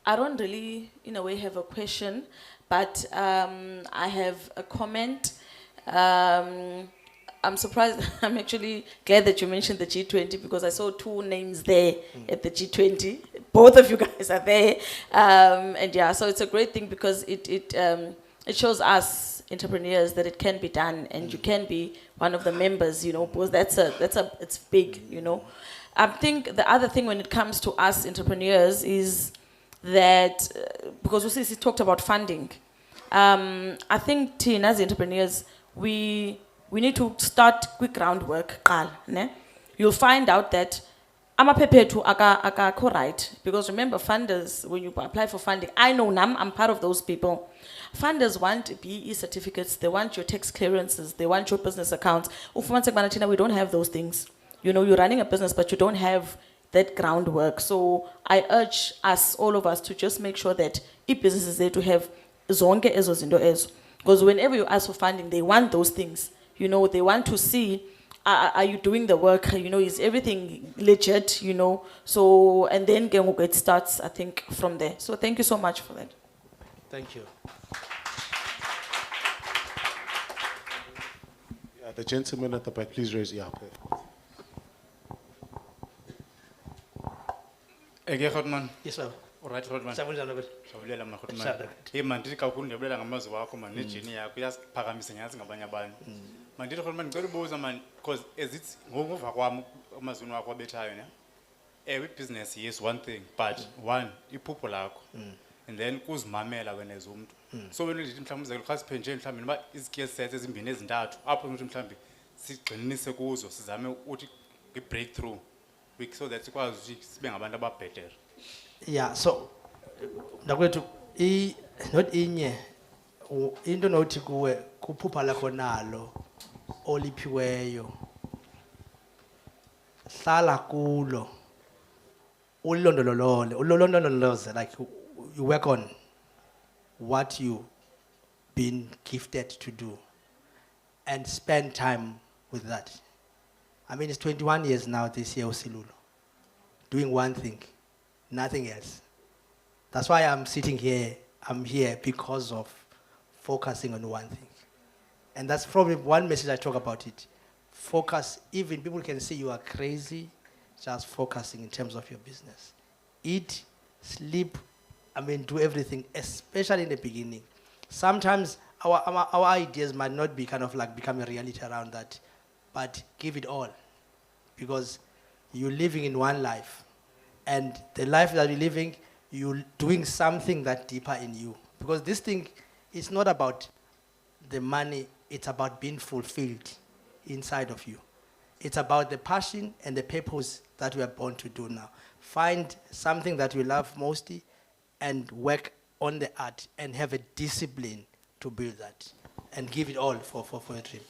I don't really, in a way, have a question, but I have a comment. I'm surprised, I'm actually glad that you mentioned the G20 because I saw two names there at the G20. Both of you guys are there. And yeah, so it's a great thing because it shows us entrepreneurs that it can be done and you can be one of the members, you know, because it's big, you know. I think the other thing when it comes to us entrepreneurs is that, because we talked about funding, I think Tina, as entrepreneurs, we need to start quick groundwork. You'll find out that amaphephethu akakho right, because remember funders, when you apply for funding, I know I'm part of those people. Funders want BE certificates, they want your tax clearances, they want your business accounts. We don't have those things. You know, you're running a business, but you don't have that groundwork. So I urge us, all of us, to just make sure that business is there to have zonke ezo zinto ezo. Because whenever you ask for funding, they want those things. You know, they want to see, are you doing the work? You know, is everything legit? You know, so, and then it starts, I think, from there. So thank you so much for that. Thank you. Yeah, the gentleman at the back, please raise your hand. Khotman. Yes, sir. Alright, Khotman. Sabulela man Khotman. Sabulela. Hey man, ndithi kakhulu ndiyabulela ngamazwi wakho man nejini yakho uyasiphakamisa ngathi ngabanye abantu. Man ndithi Khotman ngicela ubuza man because as it's ngokuva kwami amazwini wakho abethayo ne. Every business is one thing, but one iphupho lakho. And then kuzimamela wena ezomuntu. So wena ndithi mhlawumbe uzeke khasiphe nje mhlawumbe niba izikiye set ezimbini ezintathu apho ukuthi mhlawumbe sigxininise kuzo sizame uthi breakthrough. So that's because sibe ngabantu ababhetere. Yeah, so nakwethu not inye into nothi kuwe kuphupha lakho nalo oliphiweyo hlala kulo ulondololoze, like you work on what you been gifted to do and spend time with that. I mean, it's 21 years now this year, Silulo, doing one thing, nothing else. That's why I'm sitting here. I'm here because of focusing on one thing. And that's probably one message I talk about it. Focus, even people can say you are crazy, just focusing in terms of your business. Eat, sleep, do everything, especially in the beginning. Sometimes our ideas might not be kind of like becoming reality around that, but give it all. Because you're living in one life. And the life that you're living, you're doing something that deeper in you. Because this thing is not about the money, it's about being fulfilled inside of you. It's about the passion and the purpose that we are born to do now. Find something that you love mostly and work on the art and have a discipline to build that and give it all for your dream.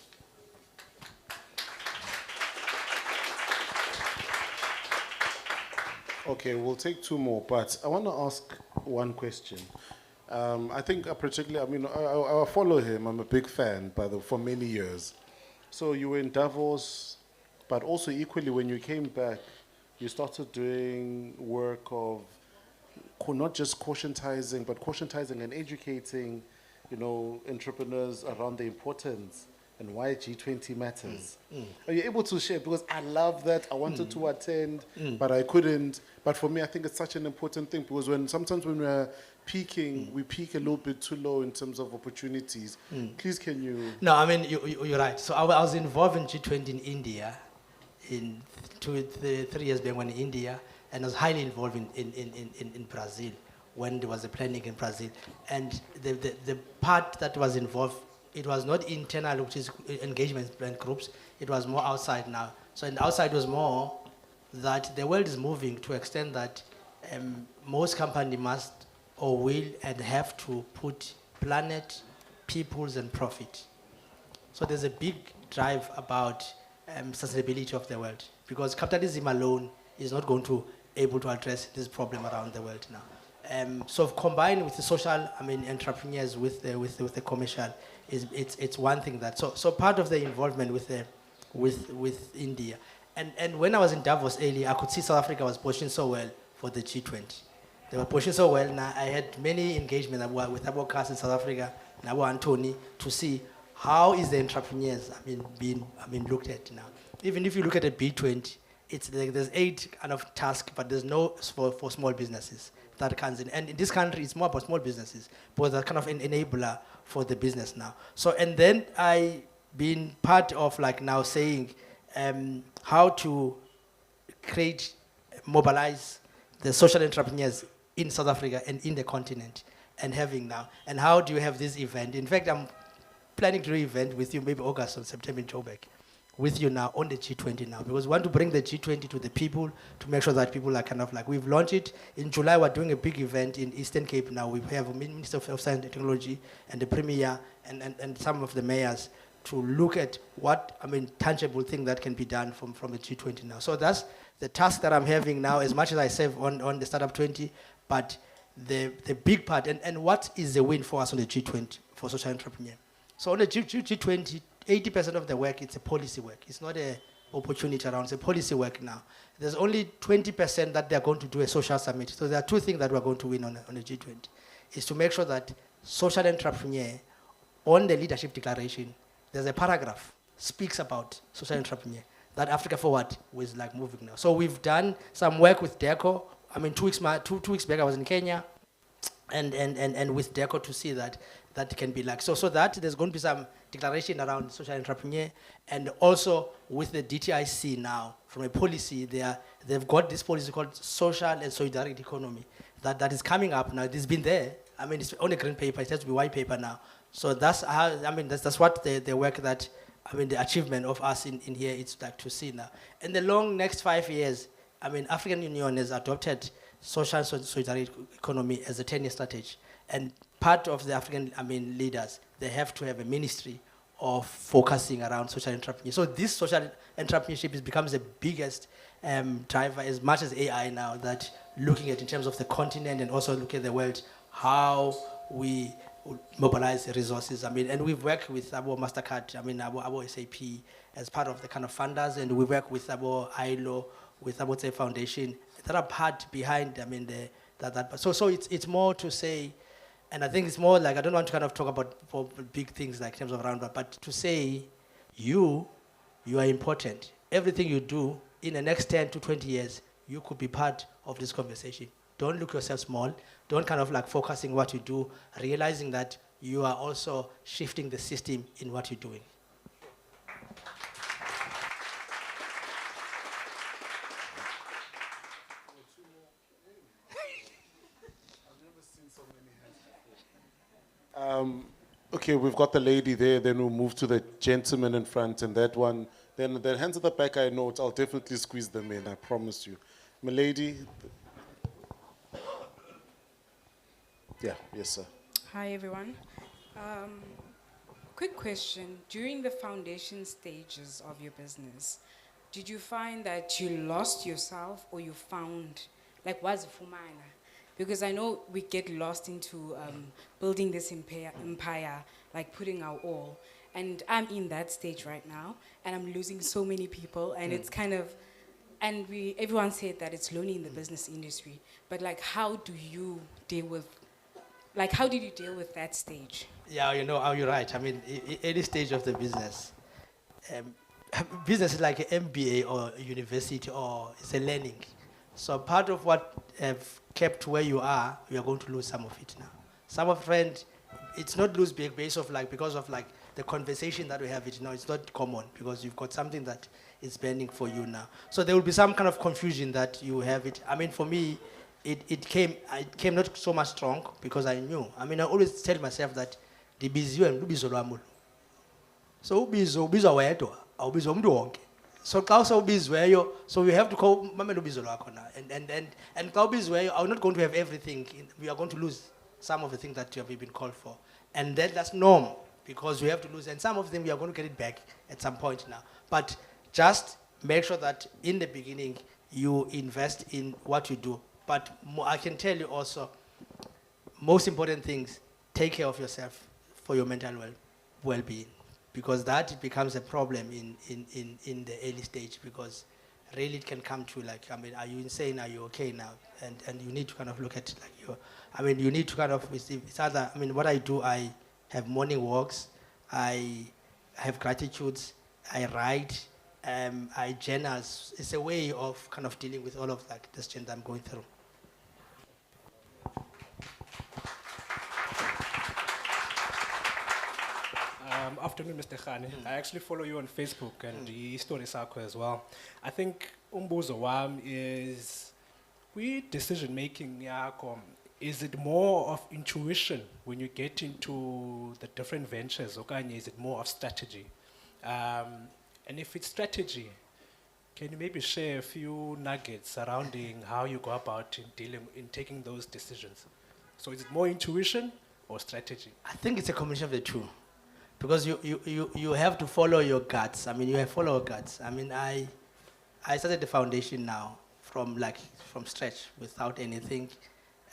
Okay, we'll take two more, but I want to ask one question. I think particularly, I mean, I follow him. I'm a big fan for many years. So you were in Davos, but also equally when you came back, you started doing work of not just cautionizing, but cautionizing and educating, entrepreneurs around the importance and why G20 matters. Are you able to share? Because I love that. I wanted to attend, but I couldn't. But for me, I think it's such an important thing because sometimes when we're peaking, we peak a little bit too low in terms of opportunities. Please, can you? No, I mean, you're right. So I was involved in G20 in India in 3 years back when in India, and I was highly involved in Brazil when there was a planning in Brazil. And the part that was involved, it was not internal, which is engagement plan groups. It was more outside now. So in the outside was more that the world is moving to extend that most companies must or will and have to put planet, peoples, and profit. So there's a big drive about sustainability of the world because capitalism alone is not going to able to address this problem around the world now. So combined with the social, entrepreneurs with the commercial, it's one thing that so part of the involvement with India, and when I was in Davos earlier, I could see South Africa was pushing so well for the G20. They were pushing so well. Now I had many engagements with our cast in South Africa, now Anthony, to see how is the entrepreneurs being looked at now. Even if you look at the B20, it's like there's 8 kind of tasks, but there's no for small businesses that comes in. And in this country, it's more about small businesses, because they're kind of an enabler for the business now. So, and then I been part of like now saying how to mobilize the social entrepreneurs in South Africa and in the continent, and having now, and how do you have this event? In fact, I'm planning to do an event with you, maybe August or September in Joburg, with you now on the G20 now, because we want to bring the G20 to the people to make sure that people are kind of like, we've launched it. In July, we're doing a big event in Eastern Cape now. We have a Minister of Science and Technology and the Premier and some of the mayors to look at what, tangible thing that can be done from the G20 now. So that's the task that I'm having now, as much as I serve on the Startup 20, but the big part, and what is the win for us on the G20 for social entrepreneur? So on the G20, 80% of the work, it's a policy work. It's not an opportunity around, it's a policy work now. There's only 20% that they're going to do a social summit. So there are 2 things that we're going to win on the G20. Is to make sure that social entrepreneur, on the leadership declaration, there's a paragraph speaks about social entrepreneur, that Africa Forward was like moving now. So we've done some work with DECO. 2 weeks back I was in Kenya, and with DECO to see that can be like, so that there's going to be some declaration around social entrepreneur, and also with the DTIC now, from a policy, they've got this policy called social and solidarity economy that is coming up now. It's been there. It's on a green paper. It has to be white paper now. So that's how, that's what the work that, the achievement of us in here, it's like to see now. In the long next 5 years, African Union has adopted social and solidarity economy as a 10-year strategy. And part of the African leaders, they have to have a ministry of focusing around social entrepreneurship. So this social entrepreneurship becomes the biggest driver, as much as AI now, that looking at in terms of the continent and also looking at the world, how we mobilize the resources. And we've worked with our Masterclass, our SAP as part of the kind of funders, and we work with our ILO, with our Foundation, that are part behind, So it's more to say, and I think it's more like, I don't want to kind of talk about for big things like in terms of roundabout, but to say you are important. Everything you do in the next 10 to 20 years, you could be part of this conversation. Don't look yourself small. Don't kind of like focusing what you do, realizing that you are also shifting the system in what you're doing. Okay, we've got the lady there, then we'll move to the gentleman in front, and that one, then the hands at the back, I know, I'll definitely squeeze them in, I promise you. My lady. Yeah, yes, sir. Hi, everyone. Quick question. During the foundation stages of your business, did you find that you lost yourself or you found, like, what's fumana? Because I know we get lost into building this empire, like putting our all. And I'm in that stage right now, and I'm losing so many people, and it's kind of, and everyone said that it's lonely in the business industry. But like, how do you deal with, like, how did you deal with that stage? Yeah, you know, you're right. I mean, any stage of the business, business is like an MBA or a university, or it's a learning. So part of what have kept where you are going to lose some of it now. Some of friend, it's not lose because of like the conversation that we have it now. It's not common because you've got something that is pending for you now. So there will be some kind of confusion that you have it. I mean, for me, it came not so much strong because I knew. I mean, I always tell myself that the busy and ubizo lwamulu. So ubizwa wedwa, awubizwa umuntu wonke. So xa usawubizweyo, so you have to call mamela ubizo lwakho na. And xa ubizweyo, I'm not going to have everything. We are going to lose some of the things that you have been called for. And that's normal because we have to lose. And some of them we are going to get it back at some point now. But just make sure that in the beginning you invest in what you do. But I can tell you also, most important things, take care of yourself for your mental well-being. Because that becomes a problem in the early stage, because really it can come to like, I mean, are you insane? Are you okay now? And you need to kind of look at like you need to kind of, it's either, I mean, what I do, I have morning walks, I have gratitudes, I write, I journal. It's a way of kind of dealing with all of like this change I'm going through. Afternoon, Mr. Rani. I actually follow you on Facebook and the story circle as well. I think umbuzo wam is, we decision making yakho, is it more of intuition when you get into the different ventures, or is it more of strategy? And if it's strategy, can you maybe share a few nuggets surrounding how you go about in taking those decisions? So is it more intuition or strategy? I think it's a combination of the two. Because you have to follow your guts. I mean, you have to follow your guts. I mean, I started the foundation now from scratch without anything,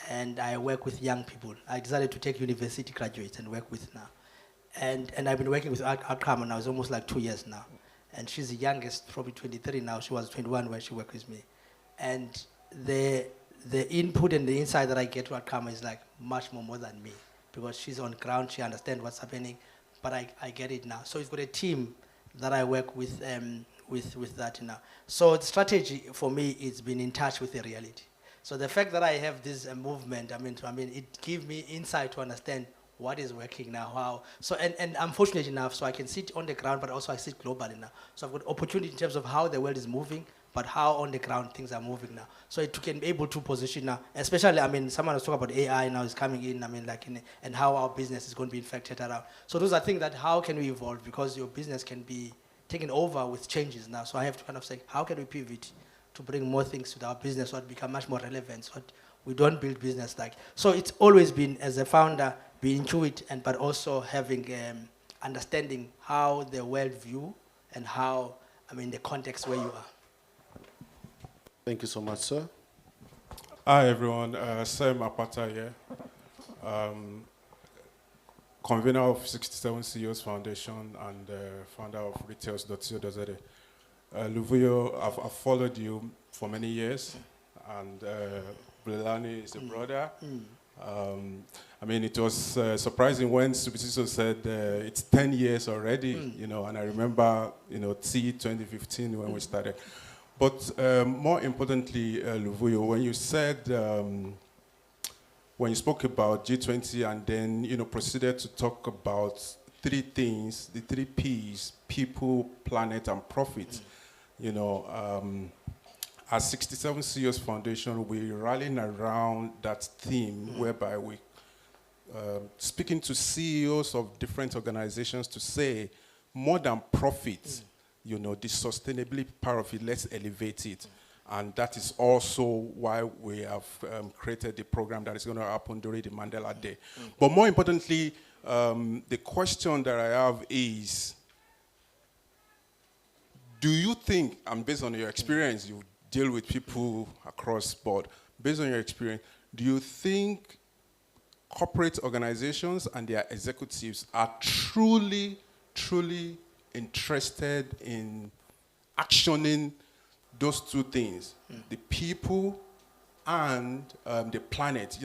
and I work with young people. I decided to take university graduates and work with now. And I've been working with Outcome now, it's almost like 2 years now. And she's the youngest, probably 23 now. She was 21 when she worked with me. And the input and the insight that I get to Outcome is like much more than me, because she's on ground, she understands what's happening. But I get it now. So we've got a team that I work with that now. So the strategy for me is being in touch with the reality. So the fact that I have this movement, I mean, it gives me insight to understand what is working now, how. So and I'm fortunate enough, so I can sit on the ground, but also I sit globally now. So I've got opportunity in terms of how the world is moving, but how on the ground things are moving now. So it can be able to position now, especially, I mean, someone was talking about AI now is coming in, I mean, like, and how our business is going to be infected around. So those are things that how can we evolve, because your business can be taken over with changes now. So I have to kind of say, how can we pivot to bring more things to our business, so it become much more relevant, so we don't build business like. So it's always been, as a founder, being into it, but also having understanding how the world view and how, I mean, the context where you are. Thank you so much, sir. Hi, everyone. Sam Apata here. Convener of 67 CEOs Foundation and founder of retails.co.za. Luvuyo, I've followed you for many years, and Rani is a brother. I mean, it was surprising when Subisiso said it's 10 years already, you know, and I remember, you know, T 2015 when we started. But more importantly, Luvuyo, when you said, when you spoke about G20 and then, you know, proceeded to talk about three things, the three Ps, people, planet, and profit, you know, as 67 CEOs Foundation, we're rallying around that theme whereby we speaking to CEOs of different organizations to say, more than profit, the sustainability part of it, let's elevate it. And that is also why we have created the program that is going to happen during the Mandela Day. But more importantly, the question that I have is, do you think, and based on your experience, you deal with people across board, based on your experience, do you think corporate organizations and their executives are truly interested in actioning those two things, the people and the planet?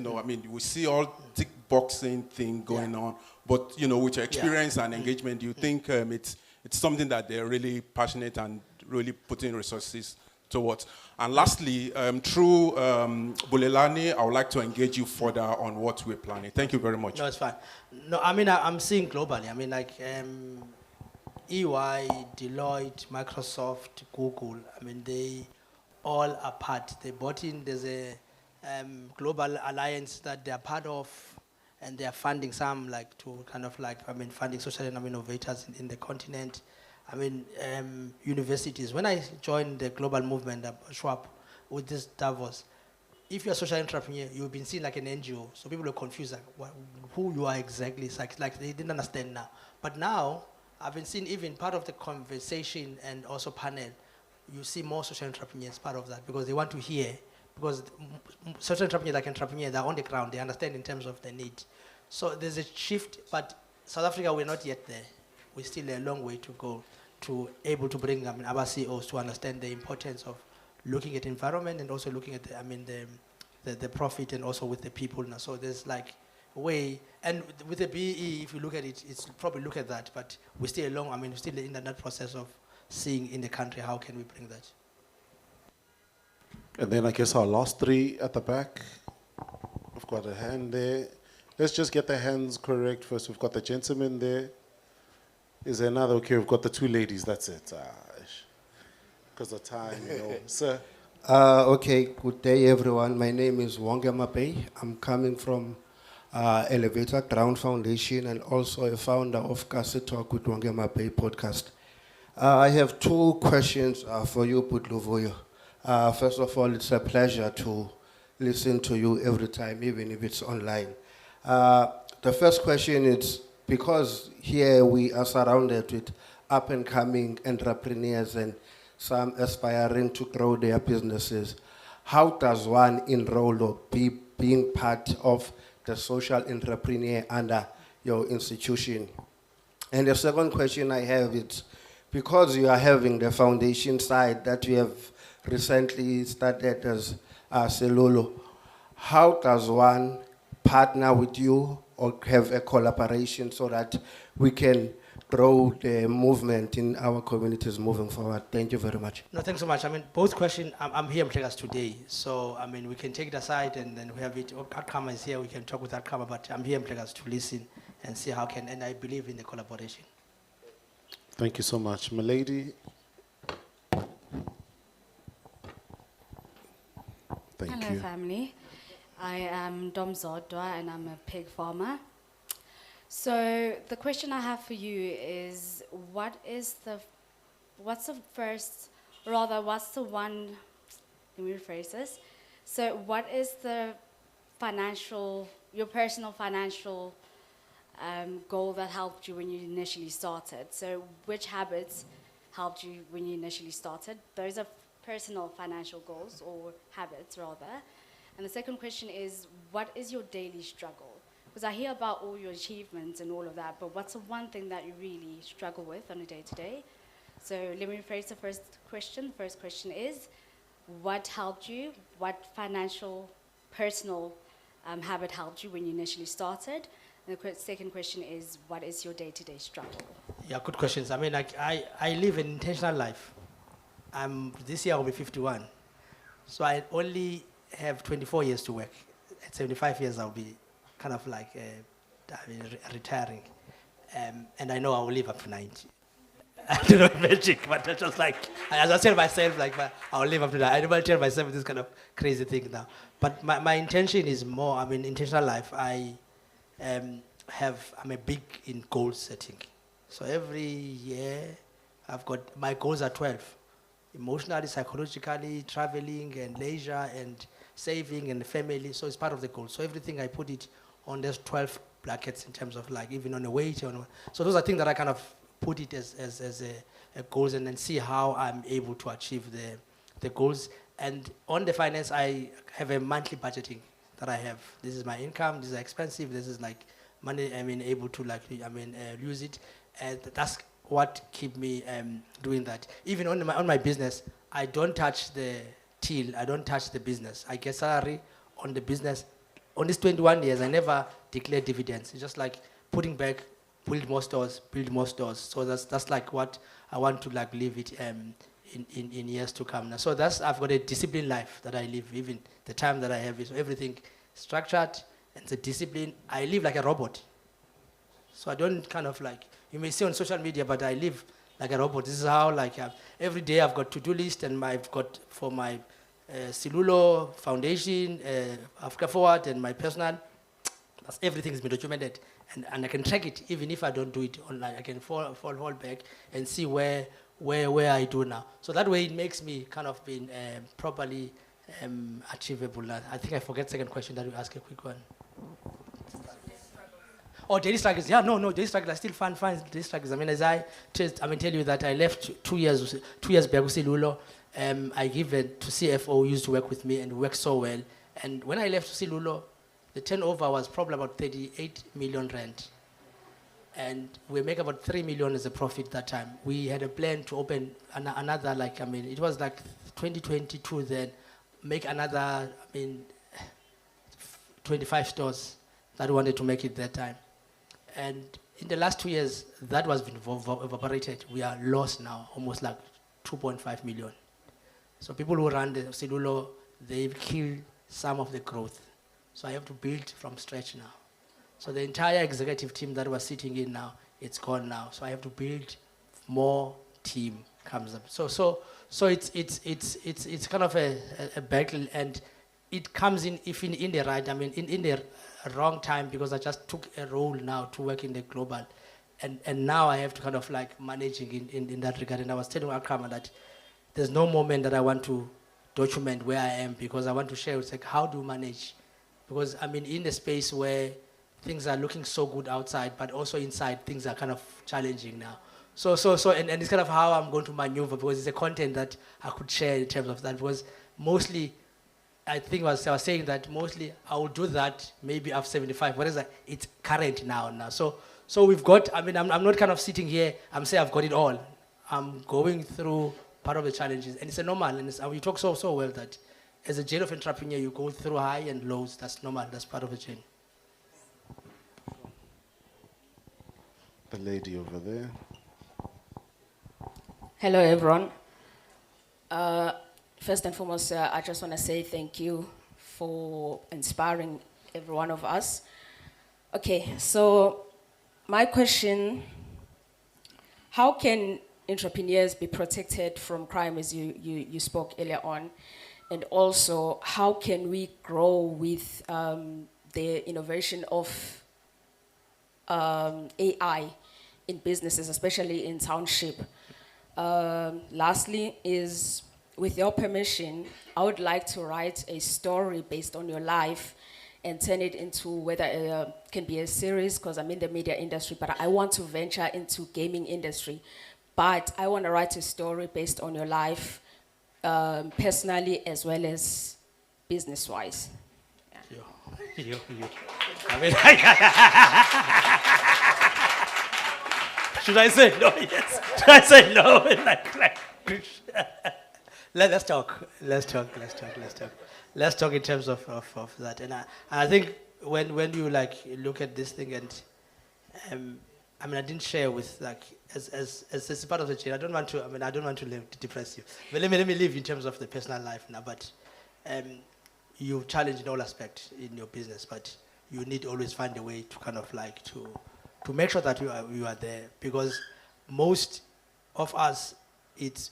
We see all tick boxing thing going on, but with your experience and engagement, do you think it's something that they're really passionate and really putting resources towards? And lastly, through Bulelani, I would like to engage you further on what we're planning. Thank you very much. No, it's fine. No, I'm seeing globally. EY, Deloitte, Microsoft, Google, they all are part. They bought in, there's a global alliance that they're part of, and they're funding some funding social and innovators in the continent. Universities. When I joined the global movement, Schwab, with this Davos, if you're a social entrepreneur, you've been seen like an NGO. So people are confused, who you are exactly. It's like they didn't understand now. But now, I've been seeing even part of the conversation and also panel, you see more social entrepreneurs part of that because they want to hear, because social entrepreneurs, they're on the ground, they understand in terms of the need. So there's a shift, but South Africa, we're not yet there. We're still a long way to go to able to bring our CEOs to understand the importance of looking at environment and also looking at the profit and also with the people now. So there's way, and with the BE, if you look at it, it's probably look at that, but we're still we're still in that process of seeing in the country how can we bring that. And then I guess our last three at the back. We've got a hand there. Let's just get the hands correct first. We've got the gentleman there. Is there another? Okay, we've got the two ladies. That's it. Because of time, Sir. Okay, good day, everyone. My name is Wongema Bay. I'm coming from Elevator Ground Foundation and also a founder of Kasi Talk with Wongema Bay podcast. I have two questions for you, Luvuyo. First of all, it's a pleasure to listen to you every time, even if it's online. The first question is, because here we are surrounded with up-and-coming entrepreneurs and some aspiring to grow their businesses, how does one enroll or being part of the social entrepreneur under your institution? And the second question I have is, because you are having the foundation side that you have recently started as Silulo, how does one partner with you or have a collaboration so that we can grow the movement in our communities moving forward? Thank you very much. No, thanks so much. Both questions, I'm here in Mtlegas today. So, we can take it aside and then we have it. Outcome is here, we can talk with Outcome, but I'm here in Mtlegas to listen and see how can, and I believe in the collaboration. Thank you so much. My lady. Hello, family. I am Dom Zodwa and I'm a pig farmer. So the question I have for you is, what's the one, let me rephrase this. So what is your personal financial goal that helped you when you initially started? So which habits helped you when you initially started? Those are personal financial goals or habits rather. And the second question is, what is your daily struggle? Because I hear about all your achievements and all of that, but what's the one thing that you really struggle with on a day-to-day? So let me rephrase the first question. The first question is, what helped you? What financial, personal habit helped you when you initially started? And the second question is, what is your day-to-day struggle? Yeah, good questions. I live an intentional life. This year I'll be 51. So I only have 24 years to work. At 75 years I'll be retiring. And I know I will live up to 90. I don't know magic, but that's just as I tell myself, I'll live up to that. I don't tell myself this kind of crazy thing now. But my intention is more, intentional life. I'm a big in goal setting. So every year, my goals are 12. Emotionally, psychologically, traveling and leisure and saving and family. So it's part of the goal. So everything I put it on those 12 brackets in terms of like even on a weight. So those are things that I kind of put it as a goals and then see how I'm able to achieve the goals. And on the finance, I have a monthly budgeting that I have. This is my income, this is expensive, this is like money, able to use it. And that's what keep me doing that. Even on my business, I don't touch the till, I don't touch the business. I get salary on the business. On these 21 years, I never declare dividends. It's just like putting back, build more stores. So that's like what I want to like live it in years to come now. So I've got a disciplined life that I live, even the time that I have is everything structured and the discipline. I live like a robot. So I don't kind of like, you may see on social media, but I live like a robot. This is how like every day I've got to-do list and I've got for my Silulo Foundation, Africa Forward and my personal, everything has been documented. And I can track it even if I don't do it online. I can fall back and see where I do now. So that way it makes me kind of being properly achievable. I think I forget second question that you ask a quick one. Oh, daily struggles. Yeah, no, daily struggles. I still find daily struggles. As I tell you that I left 2 years back with Silulo. I given to CFO who used to work with me and worked so well. And when I left Silulo, the turnover was probably about 38 million rand. And we make about 3 million as a profit that time. We had a plan to open another, it was like 2022 then, make another, 25 stores that we wanted to make it that time. And in the last 2 years, that was been evaporated. We are lost now, almost like 2.5 million. So people who run the Silulo, they've killed some of the growth. So I have to build from scratch now. So the entire executive team that was sitting in now, it's gone now. So I have to build more team comes up. So it's kind of a battle, and it comes in if in the right, in the wrong time, because I just took a role now to work in the global. And now I have to kind of like managing in that regard. And I was telling Akama that there's no moment that I want to document where I am, because I want to share. It's like, how do you manage? Because in the space where things are looking so good outside, but also inside things are kind of challenging now. So and it's kind of how I'm going to maneuver, because it's a content that I could share in terms of that. Because mostly, I think I was saying that mostly I will do that maybe after 75, whereas it's current now. So we've got, I'm not kind of sitting here, I'm saying I've got it all. I'm going through part of the challenges, and it's a normal, and you talk so well that as a journey of entrepreneur, you go through high and lows. That's normal, that's part of the journey. The lady over there. Hello, everyone. First and foremost, I just want to say thank you for inspiring every one of us. Okay, so my question, how can entrepreneurs be protected from crime, as you spoke earlier on? And also, how can we grow with the innovation of AI in businesses, especially in Township? Lastly is, with your permission, I would like to write a story based on your life and turn it into whether it can be a series, because I'm in the media industry, but I want to venture into gaming industry. But I want to write a story based on your life, personally as well as business-wise. You. Should I say no? Yes. Should I say no? Let's talk. Let's talk in terms of that. And I think when you look at this thing, and I didn't share with as part of the chain. I don't want to depress you. But let me live in terms of the personal life now. But you challenge in all aspects in your business, but you need to always find a way to kind of to make sure that you are there, because most of us,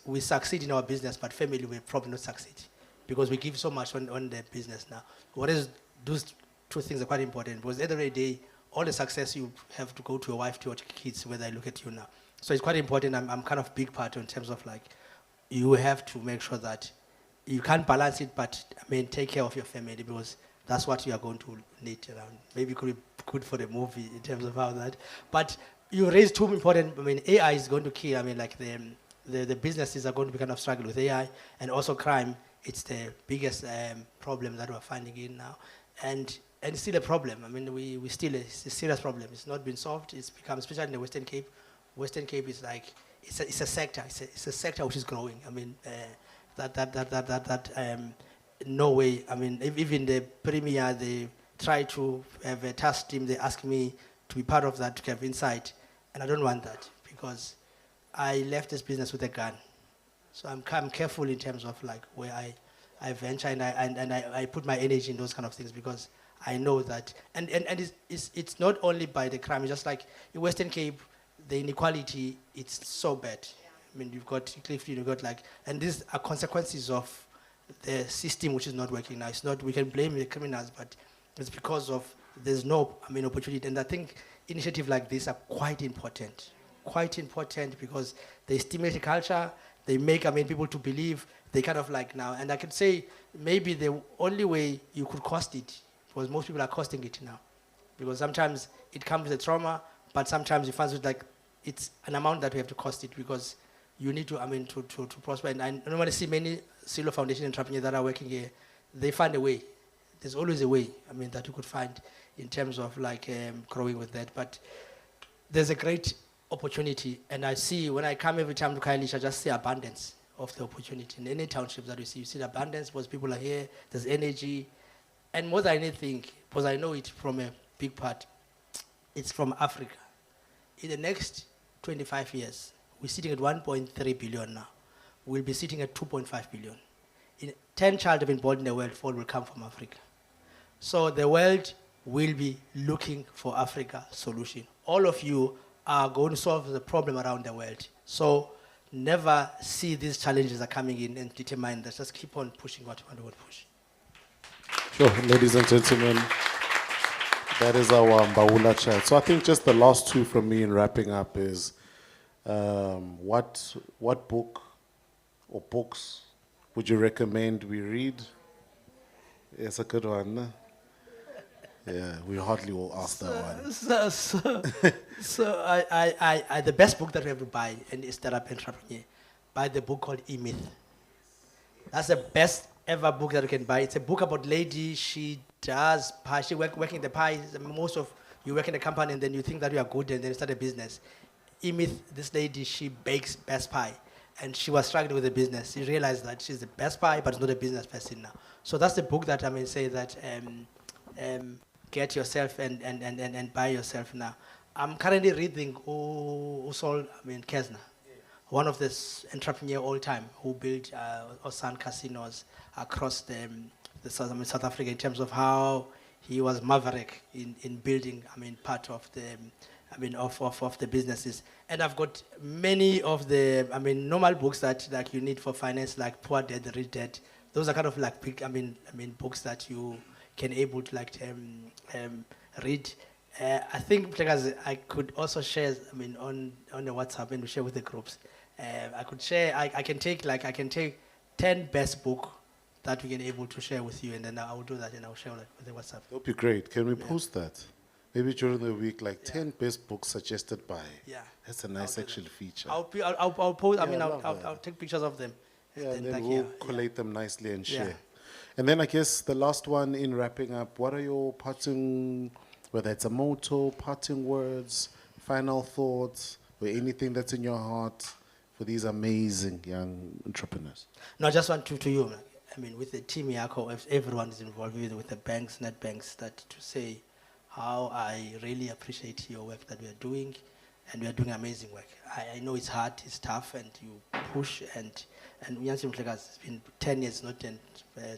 we succeed in our business, but family will probably not succeed because we give so much on the business now. What is those two things are quite important, because at the end of the day, all the success you have to go to your wife, to your kids, whether I look at you now. So it's quite important. I'm kind of big part in terms of like, you have to make sure that you can't balance it, but I mean, take care of your family because that's what you are going to need around. Maybe it could be good for the movie in terms of how that. But you raised two important, I mean, AI is going to kill, I mean, like the businesses are going to be kind of struggling with AI and also crime. It's the biggest problem that we're finding in now. And it's still a problem. I mean, we still, it's a serious problem. It's not been solved. It's become, especially in the Western Cape. Western Cape is like, it's a sector. It's a sector which is growing. I mean, no way. I mean, even the premier, they try to have a task team. They ask me to be part of that, to have insight. And I don't want that because I left this business with a gun. So I'm careful in terms of like where I venture and I put my energy in those kind of things because I know that, and it's not only by the crime, it's just like in Western Cape, the inequality, it's so bad. I mean, you've got Clifton, you've got like, and these are consequences of the system which is not working now. It's not, we can blame the criminals, but it's because of, there's no, I mean, opportunity. And I think initiatives like this are quite important because they stimulate the culture, they make, I mean, people to believe, they kind of like now, and I could say maybe the only way you could cost it, because most people are costing it now, because sometimes it comes with a trauma, but sometimes you find it like it's an amount that we have to cost it because you need to, I mean, to prosper. And I normally see many Silulo Foundation entrepreneurs that are working here, they find a way. There's always a way, I mean, that you could find in terms of like growing with that. But there's a great opportunity, and I see when I come every time to Khayelitsha, I just see abundance of the opportunity. In any township that you see the abundance because people are here, there's energy, and more than anything, because I know it from a big part, it's from Africa. In the next 25 years, we're sitting at 1.3 billion now. We'll be sitting at 2.5 billion. In 10 children have been born in the world, 4 will come from Africa. So the world will be looking for Africa solution. All of you are going to solve the problem around the world. So never see these challenges are coming in and determine that. Just keep on pushing what you want to push. Sure, ladies and gentlemen, that is our Mbawula Chat. So I think just the last two from me in wrapping up is what book or books would you recommend we read? It's a good one. No? Yeah, we hardly will ask that one. So I the best book that we have to buy and is startup entrepreneur, buy the book called E-Myth. That's the best ever book that you can buy. It's a book about lady. She does pie. She working the pie. Most of you work in a company and then you think that you are good and then you start a business. E-Myth, this lady, she bakes best pie. And she was struggling with the business. She realized that she's the best pie, but not a business person now. So that's the book that I mean say that get yourself and buy yourself now. I'm currently reading Usol, I mean Kesna, one of the entrepreneur all time who built Osan casinos across the South Africa in terms of how he was maverick in building, I mean, part of the, I mean, of the businesses. And I've got many of the, I mean, normal books that like you need for finance, like Poor Dad, Rich Dad. Those are kind of like big, I mean, books that you can able to like read. I think because I could also share, I mean, on the WhatsApp and we share with the groups. I could share. I can take 10 best book that we can able to share with you, and then I will do that and I'll share with the WhatsApp. That would be great. Can we post that? Maybe during the week, like 10 best books suggested by. Yeah. That's a nice actual feature. I'll post. I Yeah, mean, I'll I'll take pictures of them. Yeah, and then like, we'll collate them nicely and share. Yeah. And then I guess the last one in wrapping up, what are your parting, whether it's a motto, parting words, final thoughts, or anything that's in your heart for these amazing young entrepreneurs? No, I just want to you, I mean, with the team Yako, if everyone is involved with the banks, net banks, that to say how I really appreciate your work that we are doing, and we are doing amazing work. I know it's hard, it's tough, and you push, and it's been 10 years, not 10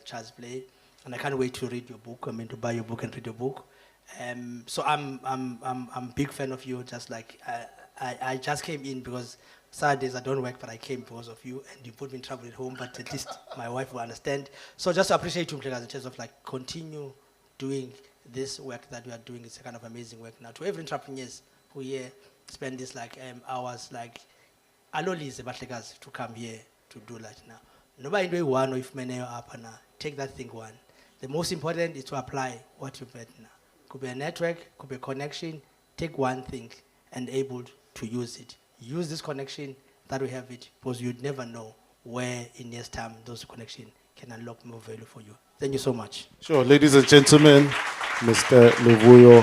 child's play, and I can't wait to read your book. I mean, to buy your book and read your book. So I'm a big fan of you. Just like I just came in because Saturdays I don't work, but I came because of you, and you put me in trouble at home. But at least my wife will understand. So just appreciate you in terms of like continue doing this work that we are doing is a kind of amazing work. Now, to every entrepreneurs who here spend this like hours, like, alolize bahlekazi to come here to do that now. Nobody do one or if many up now. Take that thing one. The most important is to apply what you bet now. Could be a network, could be a connection. Take one thing and able to use it. Use this connection that we have it, because you'd never know where in years time those connections can unlock more value for you. Thank you so much. Sure, ladies and gentlemen, Mr. Luvuyo,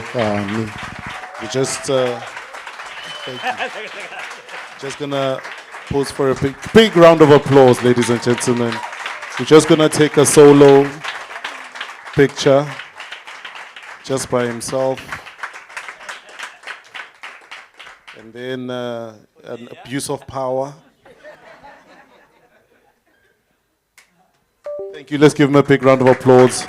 we just thank you. Just gonna pose for a big round of applause, ladies and gentlemen. We're just gonna take a solo picture, just by himself, and then an abuse of power. Thank you. Let's give him a big round of applause.